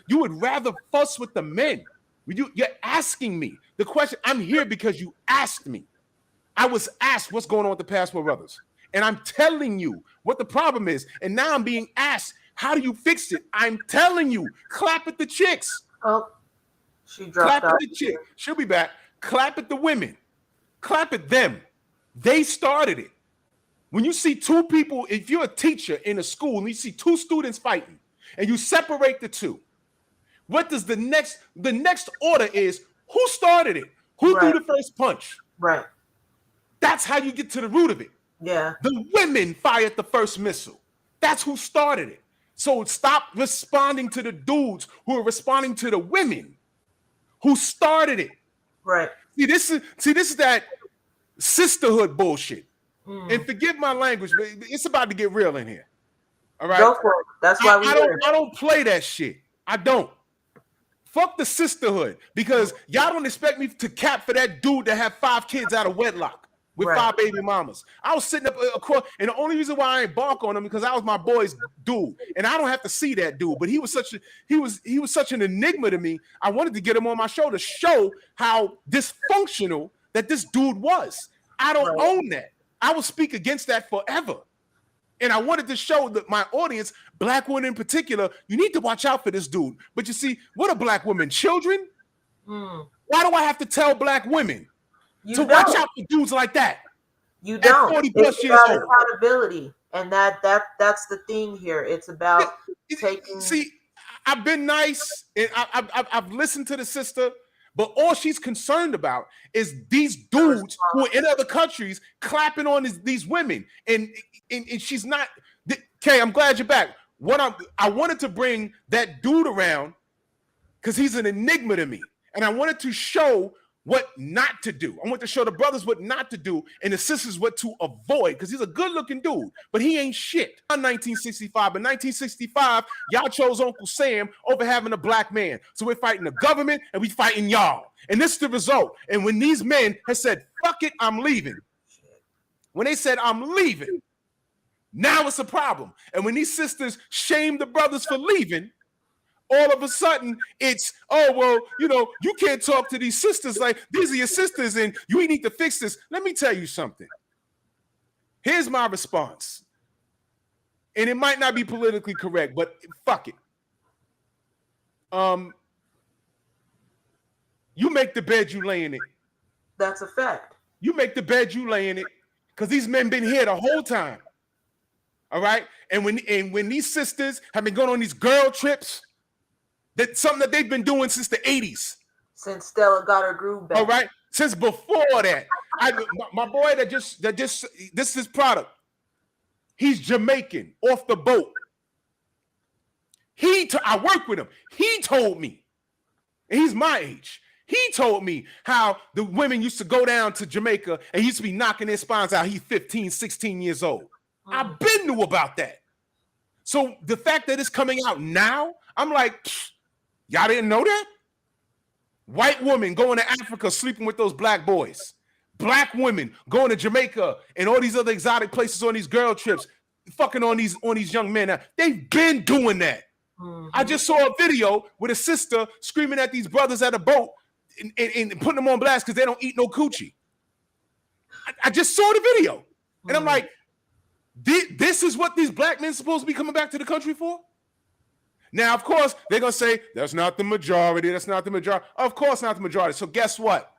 you would rather fuss with the men. You're asking me the question. I'm here because you asked me. I was asked what's going on with the Passport Brothers. And I'm telling you what the problem is. And now I'm being asked, how do you fix it? I'm telling you, clap at the chicks. Oh, she dropped Clap at the chick. She'll be back. Clap at the women. Clap at them. They started it. When you see two people, if you're a teacher in a school and you see two students fighting and you separate the two, what does the next order is? Who started it? Who threw the first punch? Right. That's how you get to the root of it. Yeah. The women fired the first missile. That's who started it. So stop responding to the dudes who are responding to the women who started it. Right. See, this is that sisterhood bullshit. And forgive my language, but it's about to get real in here. All right. Go for it. That's why I don't play that shit. I don't. Fuck the sisterhood, because y'all don't expect me to cap for that dude that had 5 kids out of wedlock with 5 baby mamas. I was sitting up across, and the only reason why I ain't bark on him because I was my boy's dude, and I don't have to see that dude. But he was such an enigma to me. I wanted to get him on my show to show how dysfunctional that this dude was. I don't own that. I will speak against that forever. And I wanted to show that my audience, black women in particular, you need to watch out for this dude. But you see, what are black women? Children? Why do I have to tell black women to watch out for dudes like that? You don't. 40 plus it's years about old. accountability. And that's the thing here. It's about taking. See, I've been nice, and I've listened to the sister. But all she's concerned about is these dudes who are in other countries clapping on these women. And she's not. Kay, I'm glad you're back. I wanted to bring that dude around because he's an enigma to me. And I wanted to show what not to do. I want to show the brothers what not to do and the sisters what to avoid, because he's a good-looking dude, but he ain't shit. In 1965, but 1965, y'all chose Uncle Sam over having a black man. So we're fighting the government and we fighting y'all. And this is the result. And when these men have said, fuck it, I'm leaving. When they said, I'm leaving, now it's a problem. And when these sisters shame the brothers for leaving, all of a sudden, it's, you can't talk to these sisters like these are your sisters and you need to fix this. Let me tell you something. Here's my response. And it might not be politically correct, but fuck it. You make the bed, you lay in it. That's a fact. You make the bed, you lay in it. because these men been here the whole time. All right. And when these sisters have been going on these girl trips, that's something that they've been doing since the 80s. Since Stella got her groove back. All right. Since before that. My boy that just this is his product. He's Jamaican off the boat. I work with him. He told me, and he's my age. He told me how the women used to go down to Jamaica and he used to be knocking their spines out. He's 15, 16 years old. I've been knew about that. So the fact that it's coming out now, I'm like, y'all didn't know that? White women going to Africa sleeping with those black boys. Black women going to Jamaica and all these other exotic places on these girl trips, fucking on these young men. Now, they've been doing that. Mm-hmm. I just saw a video with a sister screaming at these brothers at a boat and putting them on blast because they don't eat no coochie. I just saw the video. And I'm like, this is what these black men supposed to be coming back to the country for? Now, of course, they're going to say, that's not the majority. That's not the majority. Of course, not the majority. So guess what?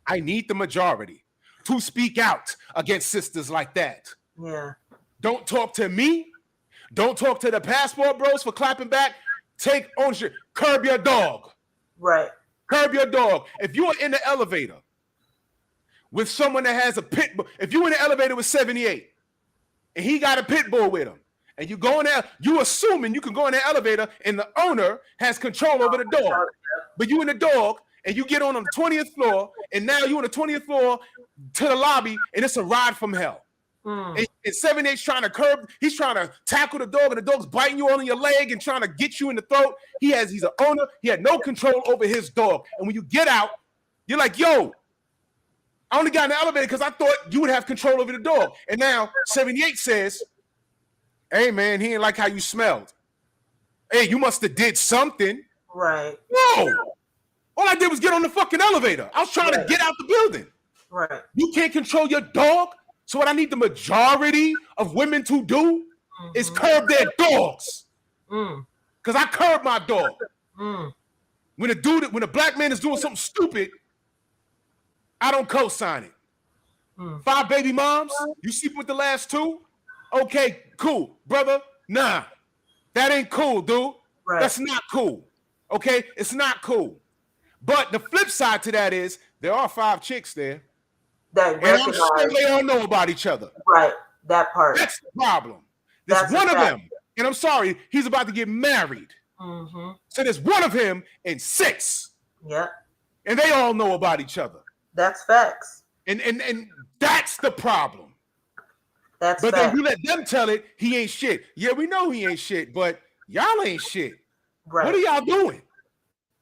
I need the majority to speak out against sisters like that. Yeah. Don't talk to me. Don't talk to the passport bros for clapping back. Take ownership. Curb your dog. Right. Curb your dog. If you are in the elevator with someone that has a pit bull, if you're in the elevator with 78 and he got a pit bull with him, and you go in there, you assuming you can go in the elevator and the owner has control over the dog. But you in the dog and you get on the 20th floor, and now you on the 20th floor to the lobby, and it's a ride from hell. And 78's trying to curb, he's trying to tackle the dog, and the dog's biting you on your leg and trying to get you in the throat. He's an owner, he had no control over his dog. And when you get out, you're like, yo, I only got in the elevator because I thought you would have control over the dog. And now 78 says, hey man, he didn't like how you smelled. Hey, you must have did something. Right. No. All I did was get on the fucking elevator. I was trying to get out the building. Right. You can't control your dog. So what I need the majority of women to do is curb their dogs. Because I curb my dog. When a black man is doing something stupid, I don't co-sign it. 5 baby moms, you sleep with the last 2? Okay, cool, brother. Nah, that ain't cool, dude. Right. That's not cool. Okay, it's not cool. But the flip side to that is there are 5 chicks there. And I'm sure they all know about each other. Right, that part. That's the problem. There's one of them, and I'm sorry, he's about to get married. So there's one of him and 6. Yep. And they all know about each other. That's facts. And that's the problem. But then you let them tell it, he ain't shit. Yeah, we know he ain't shit, but y'all ain't shit. Right. What are y'all doing?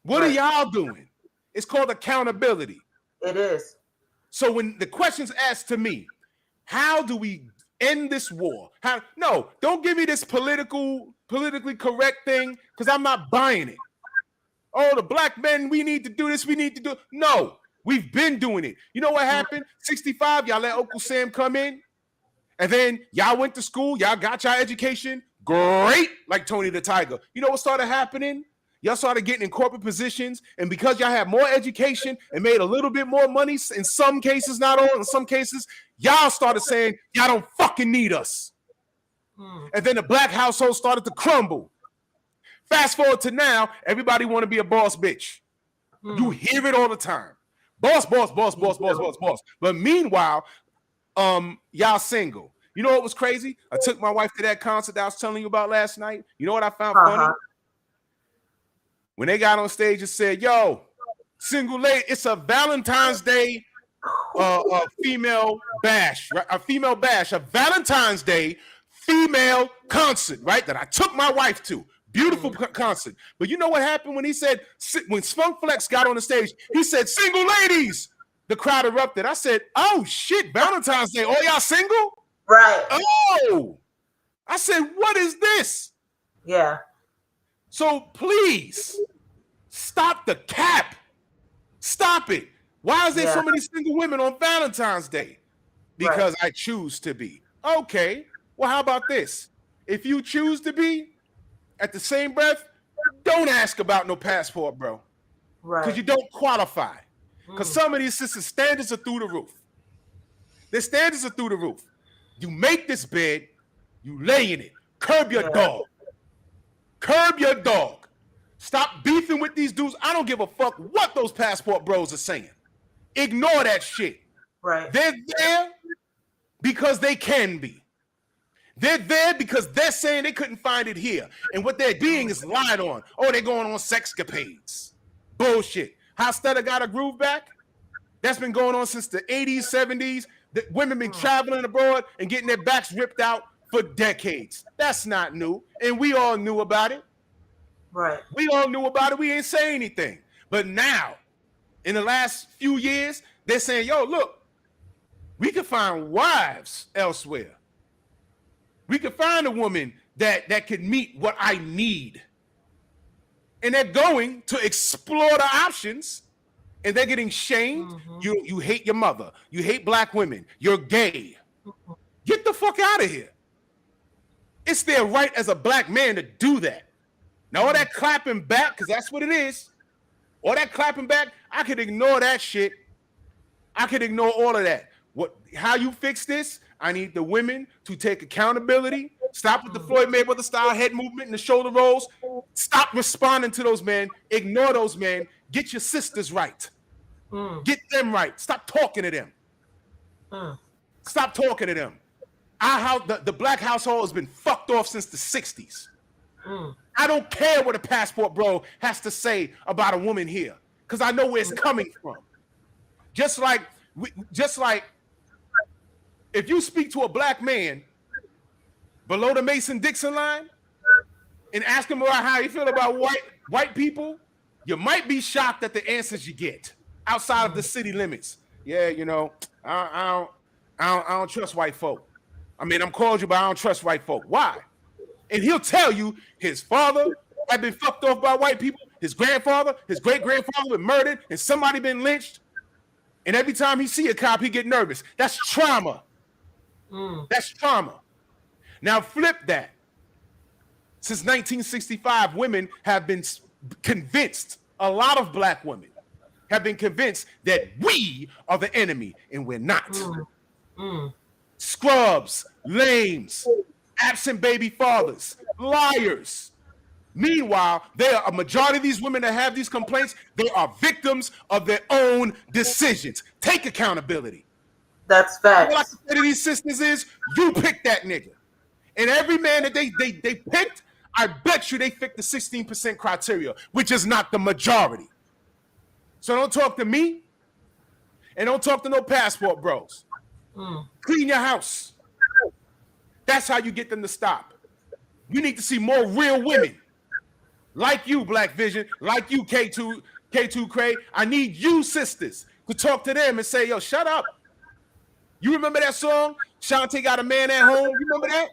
What are y'all doing? It's called accountability. It is. So when the question's asked to me, how do we end this war? No, don't give me this politically correct thing, because I'm not buying it. Oh, the black men, we need to do this, we need to do. No, we've been doing it. You know what happened? 65, y'all let Uncle Sam come in. And then y'all went to school, y'all got your education, great, like Tony the Tiger. You know what started happening? Y'all started getting in corporate positions, and because y'all had more education and made a little bit more money, in some cases, not all, in some cases, y'all started saying, y'all don't fucking need us. And then the black household started to crumble. Fast forward to now, everybody want to be a boss bitch. You hear it all the time. Boss, boss, boss, boss, boss, boss, boss. But meanwhile, y'all single. You know what was crazy? I took my wife to that concert that I was telling you about last night. You know what I found funny? When they got on stage and said, yo, single lady, it's a Valentine's Day female bash, right? A Valentine's Day female concert, right? That I took my wife to. Beautiful concert. But you know what happened when when Spunk Flex got on the stage, he said, single ladies. The crowd erupted. I said, oh shit, Valentine's Day. All y'all single? Right. Oh. I said, what is this? Yeah. So please stop the cap. Stop it. Why is there so many single women on Valentine's Day? Because I choose to be. Okay. Well, how about this? If you choose to be, at the same breath, don't ask about no passport, bro. Right. Because you don't qualify. Because some of these sisters' standards are through the roof. Their standards are through the roof. You make this bed, you lay in it. Curb your dog. Curb your dog. Stop beefing with these dudes. I don't give a fuck what those passport bros are saying. Ignore that shit. Right. They're there because they can be. They're there because they're saying they couldn't find it here. And what they're being is lied on. Oh, they're going on sexcapades. Bullshit. How Stutter got a groove back? That's been going on since the 80s, 70s. The women been traveling abroad and getting their backs ripped out for decades. That's not new. And we all knew about it. Right. We all knew about it. We ain't say anything. But now, in the last few years, they're saying, yo, look, we can find wives elsewhere. We can find a woman that can meet what I need. And they're going to explore the options, and they're getting shamed. Mm-hmm. You hate your mother. You hate black women. You're gay. Mm-hmm. Get the fuck out of here. It's their right as a black man to do that. Now, all that clapping back, because that's what it is. All that clapping back, I could ignore that shit. I could ignore all of that. How you fix this? I need the women to take accountability. Stop with the Floyd Mayweather style head movement and the shoulder rolls. Stop responding to those men. Ignore those men. Get your sisters right. Get them right. Stop talking to them. Stop talking to them. The black household has been fucked off since the 60s. I don't care what a passport bro has to say about a woman here, because I know where it's coming from. Just like if you speak to a black man below the Mason-Dixon line and ask him about how he feel about white people, you might be shocked at the answers you get outside of the city limits. Yeah, you know, I don't trust white folk. I mean, I'm cordial, but I don't trust white folk. Why? And he'll tell you his father had been fucked off by white people, his grandfather, his great-grandfather been murdered, and somebody been lynched. And every time he see a cop, he get nervous. That's trauma. That's trauma. Now flip that. Since 1965, women have been convinced, a lot of black women have been convinced that we are the enemy, and we're not. Scrubs, lames, absent baby fathers, liars. Meanwhile, there are a majority of these women that have these complaints. They are victims of their own decisions. Take accountability. That's facts. What I can say to these sisters is, you pick that nigga. And every man that they picked, I bet you they fit the 16% criteria, which is not the majority. So don't talk to me, and don't talk to no passport bros. Clean your house. That's how you get them to stop. We need to see more real women like you, Black Vision, like you, K2 Cray. I need you sisters to talk to them and say, yo, shut up. You remember that song, Shantae Got a Man at Home? You remember that?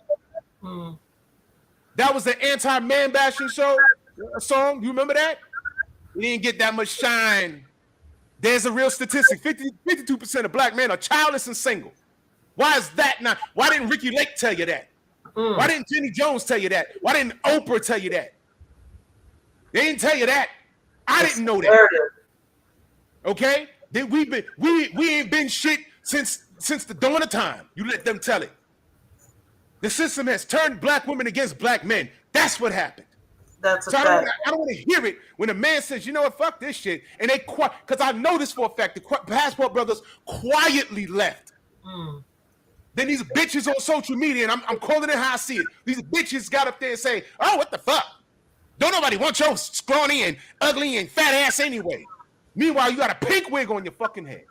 That was the anti-man bashing song. You remember that? We didn't get that much shine. There's a real statistic. 52% of black men are childless and single. Why is that not? Why didn't Ricky Lake tell you that? Why didn't Jenny Jones tell you that? Why didn't Oprah tell you that? They didn't tell you that. I didn't know that. Okay? We ain't been shit since the dawn of time. You let them tell it. The system has turned black women against black men. That's what happened. That's a so fact. I don't want to hear it when a man says, you know what, fuck this shit. And they because I know this for a fact. The passport brothers quietly left. Then these bitches on social media, and I'm calling it how I see it. These bitches got up there and say, oh, what the fuck? Don't nobody want your scrawny and ugly and fat ass anyway. Meanwhile, you got a pink wig on your fucking head.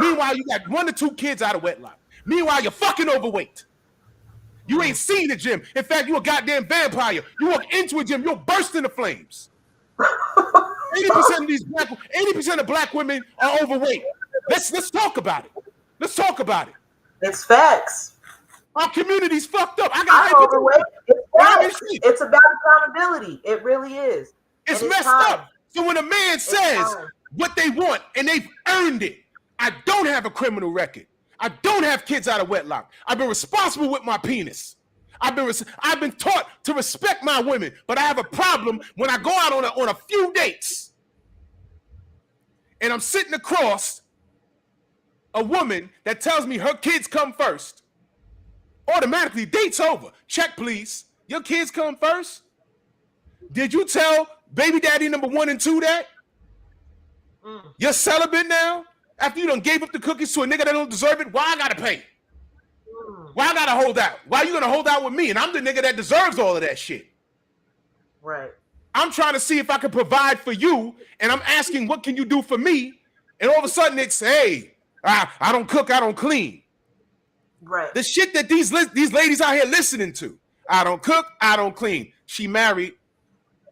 Meanwhile, you got 1 to 2 kids out of wedlock. Meanwhile, you're fucking overweight. You ain't seen the gym. In fact, you a goddamn vampire. You walk into a gym, you'll burst into flames. 80% of black women are overweight. Let's talk about it. Let's talk about it. It's facts. Our community's fucked up. I'm overweight. It's about accountability. It really is. It's messed up. So when a man says what they want and they've earned it, I don't have a criminal record. I don't have kids out of wedlock. I've been responsible with my penis. I've been taught to respect my women, but I have a problem when I go out on a few dates and I'm sitting across a woman that tells me her kids come first, automatically date's over. Check, please. Your kids come first? Did you tell baby daddy number 1 and 2 that? You're celibate now? After you done gave up the cookies to a nigga that don't deserve it, why I gotta pay? Why I gotta hold out? Why you gonna hold out with me? And I'm the nigga that deserves all of that shit. Right. I'm trying to see if I can provide for you, and I'm asking, what can you do for me? And all of a sudden it's, hey, I don't cook, I don't clean. Right. The shit that these ladies out here listening to. I don't cook, I don't clean. She married.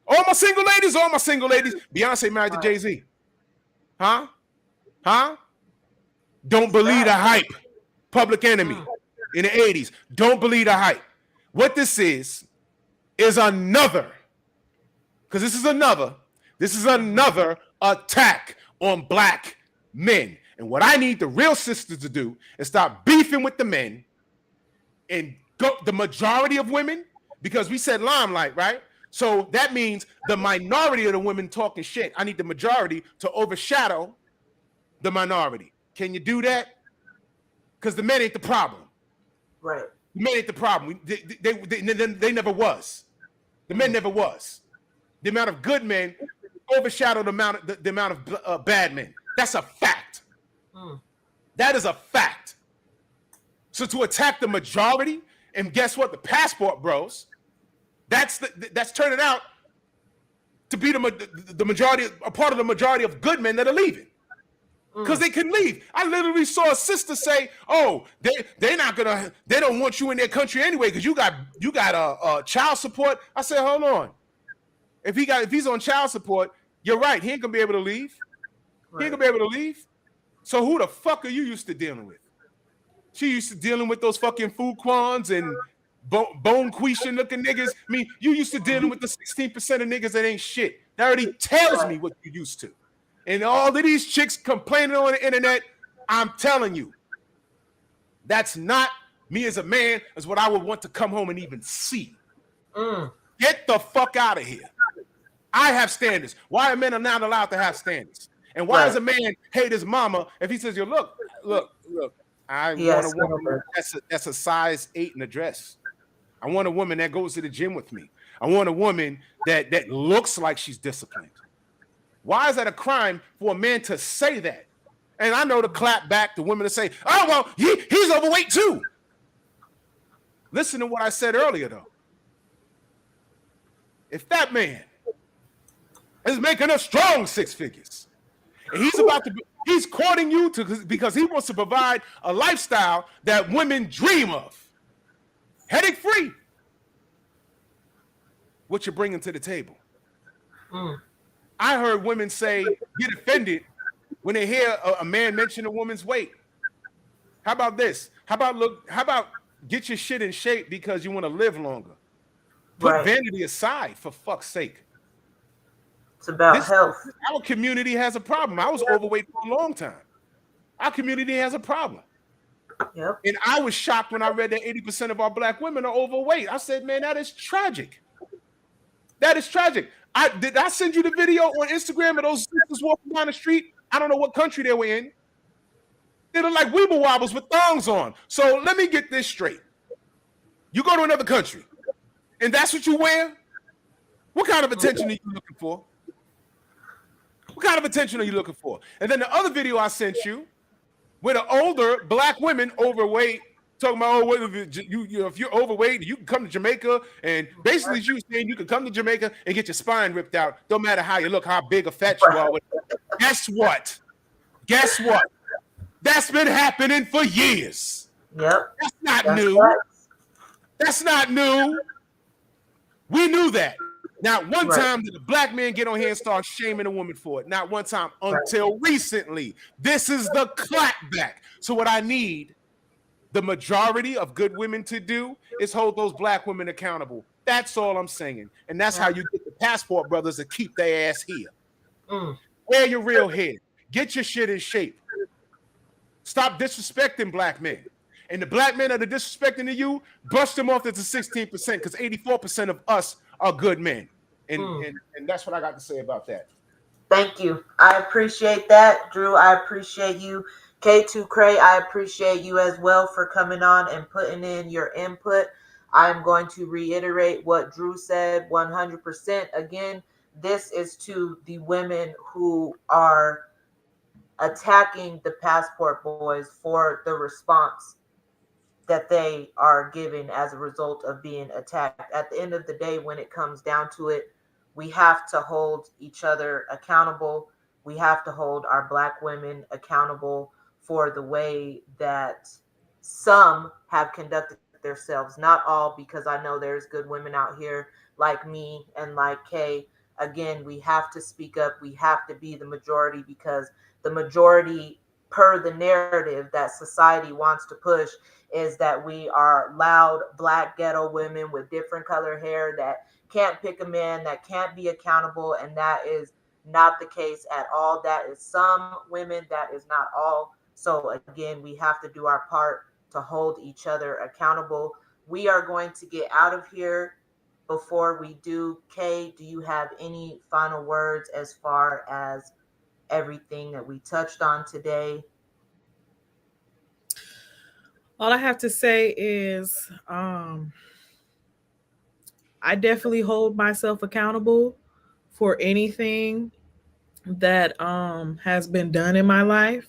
All my single ladies. Beyonce married to Jay-Z. Huh? Don't believe the hype. Public Enemy in the 80s. Don't believe the hype. What this is another, because this is another attack on black men. And what I need the real sisters to do is stop beefing with the men and go the majority of women, because we said limelight, right? So that means the minority of the women talking shit. I need the majority to overshadow the minority. Can you do that? Because the men ain't the problem. Right. The men ain't the problem. They never was. The men never was. The amount of good men overshadowed the amount of bad men. That's a fact. That is a fact. So to attack the majority, and guess what? The passport bros, that's turning out to be the majority, a part of the majority of good men that are leaving. Because they can leave. I literally saw a sister say, "Oh, they don't want you in their country anyway because you got child support." I said, "Hold on. If he's on child support, you're right. He ain't gonna be able to leave. Right. He ain't gonna be able to leave. So who the fuck are you used to dealing with? She used to dealing with those fucking Fuquans and bone quishin looking niggas. I mean, you used to dealing with the 16% of niggas that ain't shit. That already tells me what you used to. And all of these chicks complaining on the internet, I'm telling you, that's not me as a man, is what I would want to come home and even see. Get the fuck out of here. I have standards. Why are men not allowed to have standards? And why does a man hate his mama if he says, "Yo, look, I want a woman that's a size 8 in a dress. I want a woman that goes to the gym with me. I want a woman that looks like she's disciplined." Why is that a crime for a man to say that? And I know to clap back to women to say, "Oh, well, he's overweight too." Listen to what I said earlier, though. If that man is making a strong 6 figures, and he's courting you because he wants to provide a lifestyle that women dream of, headache free, what you're bringing to the table. I heard women get offended when they hear a man mention a woman's weight. How about this? How about get your shit in shape because you want to live longer? Put vanity aside, for fuck's sake. It's about health. Our community has a problem. I was overweight for a long time. Our community has a problem. Yep. And I was shocked when I read that 80% of our black women are overweight. I said, man, that is tragic. That is tragic. Did I send you the video on Instagram of those sisters walking down the street? I don't know what country they were in. They look like weeble wobbles with thongs on. So let me get this straight. You go to another country, and that's what you wear? What kind of attention are you looking for? What kind of attention are you looking for? And then the other video I sent you, with the older black women overweight, talking about, if you're overweight, you can come to Jamaica, and basically you saying you can come to Jamaica and get your spine ripped out. Don't matter how you look, how big or fat you are. Guess what? That's been happening for years. Yep. That's not new. Right. That's not new. We knew that. Not one time did a black man get on here and start shaming a woman for it. Not one time until recently. This is the clapback. So what I need the majority of good women to do is hold those black women accountable. That's all I'm saying. And that's how you get the passport brothers to keep their ass here. Wear your real head. Get your shit in shape. Stop disrespecting black men. And the black men that are disrespecting to you, brush them off to 16% because 84% of us are good men. And that's what I got to say about that. Thank you. I appreciate that, Drew. I appreciate you K2 Cray, I appreciate you as well for coming on and putting in your input. I'm going to reiterate what Drew said 100%. Again, this is to the women who are attacking the Passport Boys for the response that they are giving as a result of being attacked. At the end of the day, when it comes down to it, we have to hold each other accountable. We have to hold our Black women accountable for the way that some have conducted themselves. Not all, because I know there's good women out here like me and like Kay. Again, we have to speak up. We have to be the majority, because the majority, per the narrative that society wants to push, is that we are loud Black ghetto women with different color hair that can't pick a man, that can't be accountable. And that is not the case at all. That is some women, that is not all. So again, we have to do our part to hold each other accountable. We are going to get out of here. Before we do, Kay, do you have any final words as far as everything that we touched on today? All I have to say is I definitely hold myself accountable for anything that has been done in my life.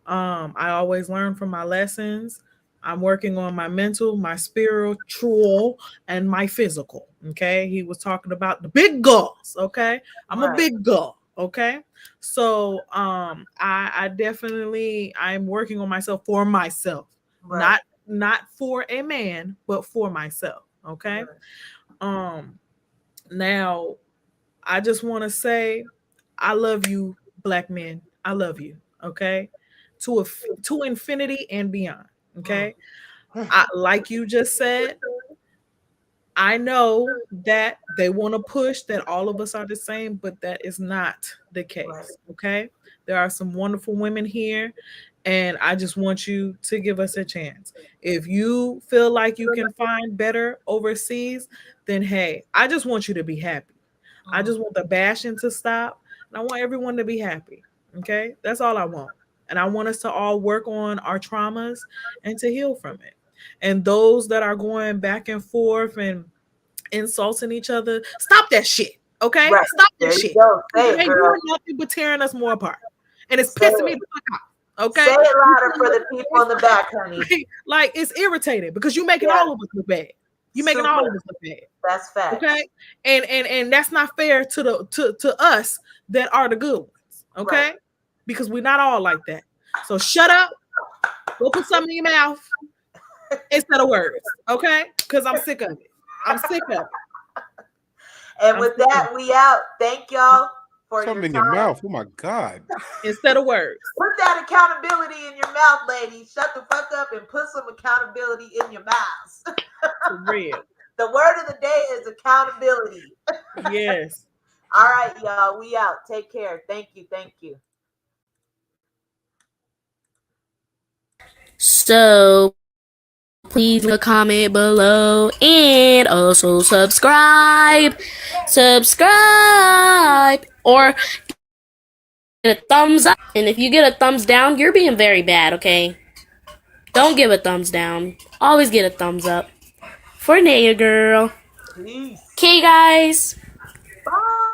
I always learn from my lessons. I'm working on my mental, my spiritual, and my physical. Okay. He was talking about the big goals. Okay. I'm a big girl. Okay. So I definitely I'm working on myself for myself. Right. Not for a man, but for myself. Okay. Right. Now I just want to say I love you, Black men. I love you. Okay. To infinity and beyond. Okay. Like you just said, I know that they want to push that all of us are the same, but that is not the case. Right. Okay. There are some wonderful women here, and I just want you to give us a chance. If you feel like you can find better overseas, then hey, I just want you to be happy. I just want the bashing to stop, and I want everyone to be happy. Okay. That's all I want. And I want us to all work on our traumas and to heal from it. And those that are going back and forth and insulting each other, stop that shit. Okay? Right. Stop that There shit. you go. Say It it, ain't girl. doing nothing but tearing us more apart. And it's Say pissing me it. the fuck off. Okay. Say it louder for the people in the back, honey. Like it's irritating because you're making all of us look bad. You're making all of us look bad. That's fact. Okay. And that's not fair to us that are the good ones. Okay. Right. Because we're not all like that. So shut up. Go put something in your mouth instead of words. Okay. Because I'm sick of it. I'm sick of it. And with that, we out. Thank y'all for something in your time. your mouth. Oh my God. Instead of words. Put that accountability in your mouth, ladies. Shut the fuck up and put some accountability in your mouths. For real. The word of the day is accountability. Yes. All right, y'all. We out. Take care. Thank you. Thank you. So please leave a comment below and also subscribe or get a thumbs up. And if you get a thumbs down, you're being very bad. Okay, don't give a thumbs down, always get a thumbs up. For Naya girl, Peace. okay guys, Bye.